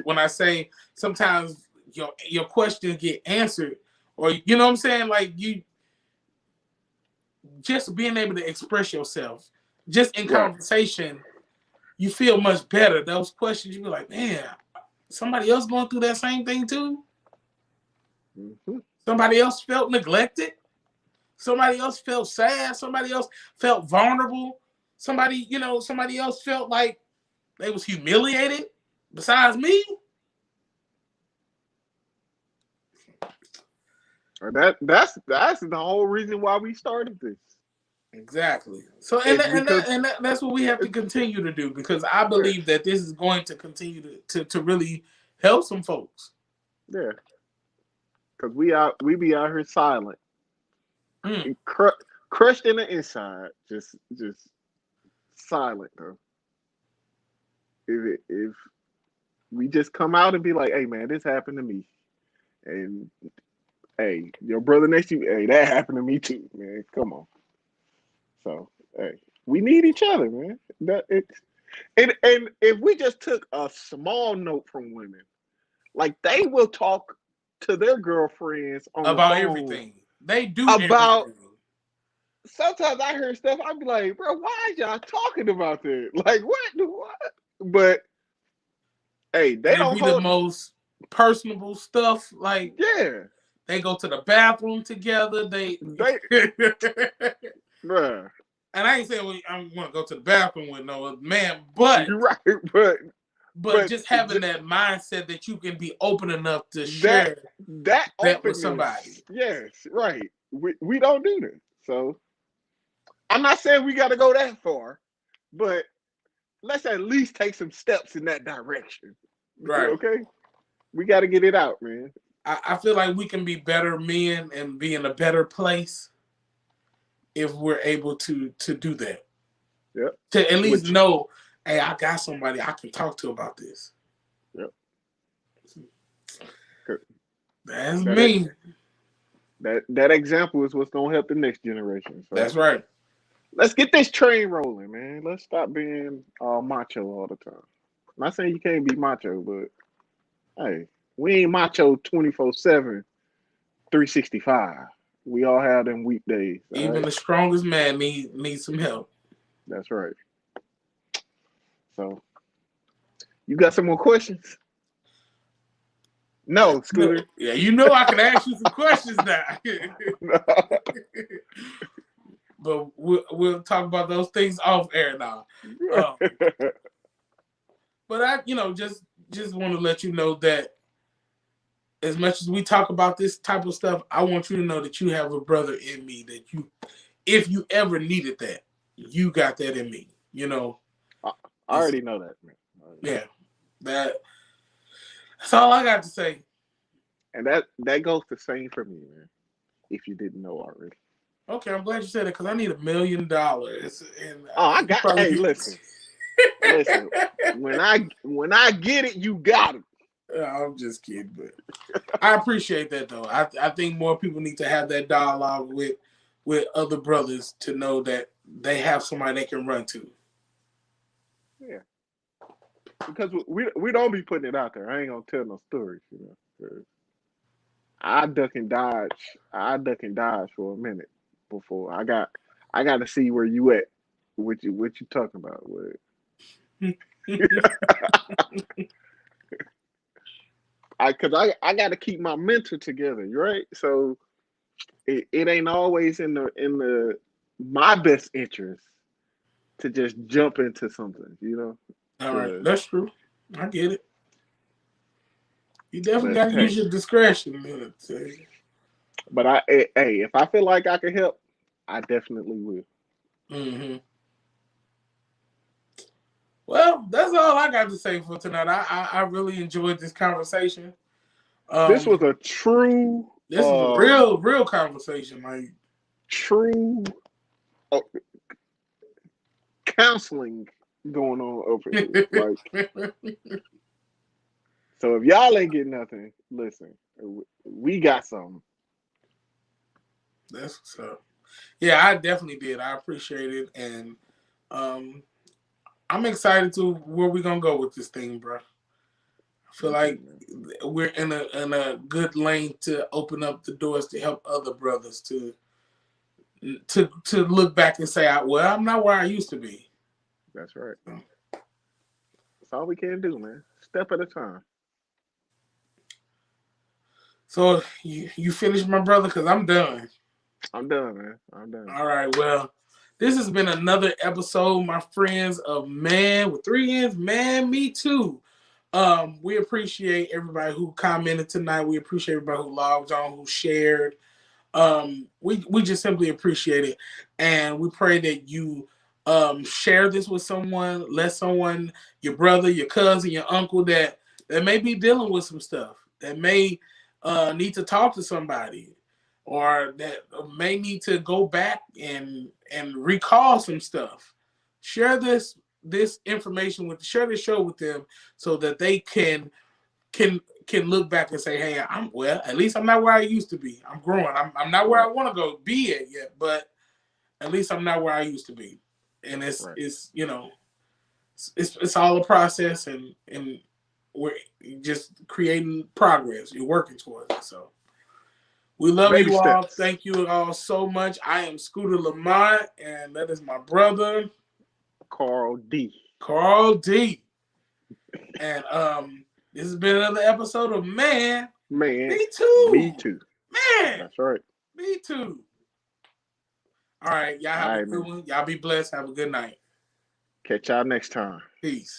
when I say sometimes your questions get answered, or you know what I'm saying, like you just being able to express yourself, just in Right. conversation, you feel much better. Those questions, you be like, man, somebody else going through that same thing too. Mm-hmm. Somebody else felt neglected. Somebody else felt sad. Somebody else felt vulnerable. Somebody else felt like they was humiliated. Besides me, That's the whole reason why we started this. exactly. So It's because that's what we have to continue to do because I yeah, believe that this is going to continue to really help some folks. yeah, because we be out here silent, Mm. and crushed in the inside, just silent though. If we just come out and be like, hey man, this happened to me, and hey, your brother next to you, hey, that happened to me too, man. Come on. So hey, we need each other, man. That it's and if we just took a small note from women, like they will talk to their girlfriends on the About phone everything. They do about. everything. Sometimes I hear stuff, I'd be like, bro, why is y'all talking about that? Like, what? But hey, they And it don't be the hold. most personable stuff. Like Yeah, they go to the bathroom together. They they, bruh. and I ain't saying I'm going to go to the bathroom with no man, but You're right, but just having that mindset that you can be open enough to that share that that with openness, somebody. yes, right. We don't do that. So I'm not saying we got to go that far, but let's at least take some steps in that direction. Right. Okay, we got to get it out, man. I feel like we can be better men and be in a better place if we're able to do that. Yep. To at least Which, know, hey, I got somebody I can talk to about this. yep. That's That me. that example is what's gonna help the next generation. So That's right. let's get this train rolling, man. Let's stop being macho all the time. I'm not saying you can't be macho, but hey, we ain't macho 24/7, 365. We all have them weekdays. All Even right, the strongest man needs some help. that's right. So you got some more questions? No, Scooter. Yeah, you know I can ask you some questions now. But we'll talk about those things off air now. But I, just want to let you know that as much as we talk about this type of stuff, I want you to know that you have a brother in me that if you ever needed that, you got that in me. I already know that, man. Yeah, that's all I got to say. And that goes the same for me, man. If you didn't know already. Okay, I'm glad you said it because I need $1 million. And Oh, I got. probably Hey, listen. Listen, when I get it, you got it. I'm just kidding, but I appreciate that though. I think more people need to have that dialogue with other brothers to know that they have somebody they can run to. Yeah, because we don't be putting it out there. I ain't gonna tell no stories, you know. 'Cause I duck and dodge. I duck and dodge for a minute before I got to see where you at. What you talking about? I got to keep my mental together, right? So it ain't always in the my best interest to just jump into something, you know. All right, 'Cause- that's true. I get it. You definitely but got to use hey, your discretion. but hey, if I feel like I can help, I definitely will. Mm-hmm. Well, that's all I got to say for tonight. I really enjoyed this conversation. This was a true, This is a real conversation. Like true uh, counseling going on over here. Like, so if y'all ain't getting nothing, listen, we got something. that's what's up. Yeah, I definitely did. I appreciate it, and um, I'm excited to where we're gonna go with this thing, bro. I feel like we're in a good lane to open up the doors to help other brothers to look back and say, well, I'm not where I used to be. That's right. That's all we can do, man. Step at a time. So you finished, my brother, because I'm done. I'm done, man. I'm done. All right, well, this has been another episode, my friends, of Man with 3 N's, Mannn Me Too. We appreciate everybody who commented tonight. We appreciate everybody who logged on, who shared. We just simply appreciate it, and we pray that you share this with someone. Let someone, your brother, your cousin, your uncle, that may be dealing with some stuff, that may need to talk to somebody, or that may need to go back and recall some stuff. Share this information share this show with them so that they can look back and say, hey, at least I'm not where I used to be. I'm growing. I'm not where I want to go be at yet, but at least I'm not where I used to be. And it's it's all a process, and we're just creating progress. You're working towards it. So we love Baby you all. steps. Thank you all so much. I am Scooter Lamont, and that is my brother Carl D. Carl D. And this has been another episode of Man Man, Me Too. me too. Man, That's right. Me Too. All right, y'all All have a right, good man. one. Y'all be blessed. Have a good night. Catch y'all next time. Peace.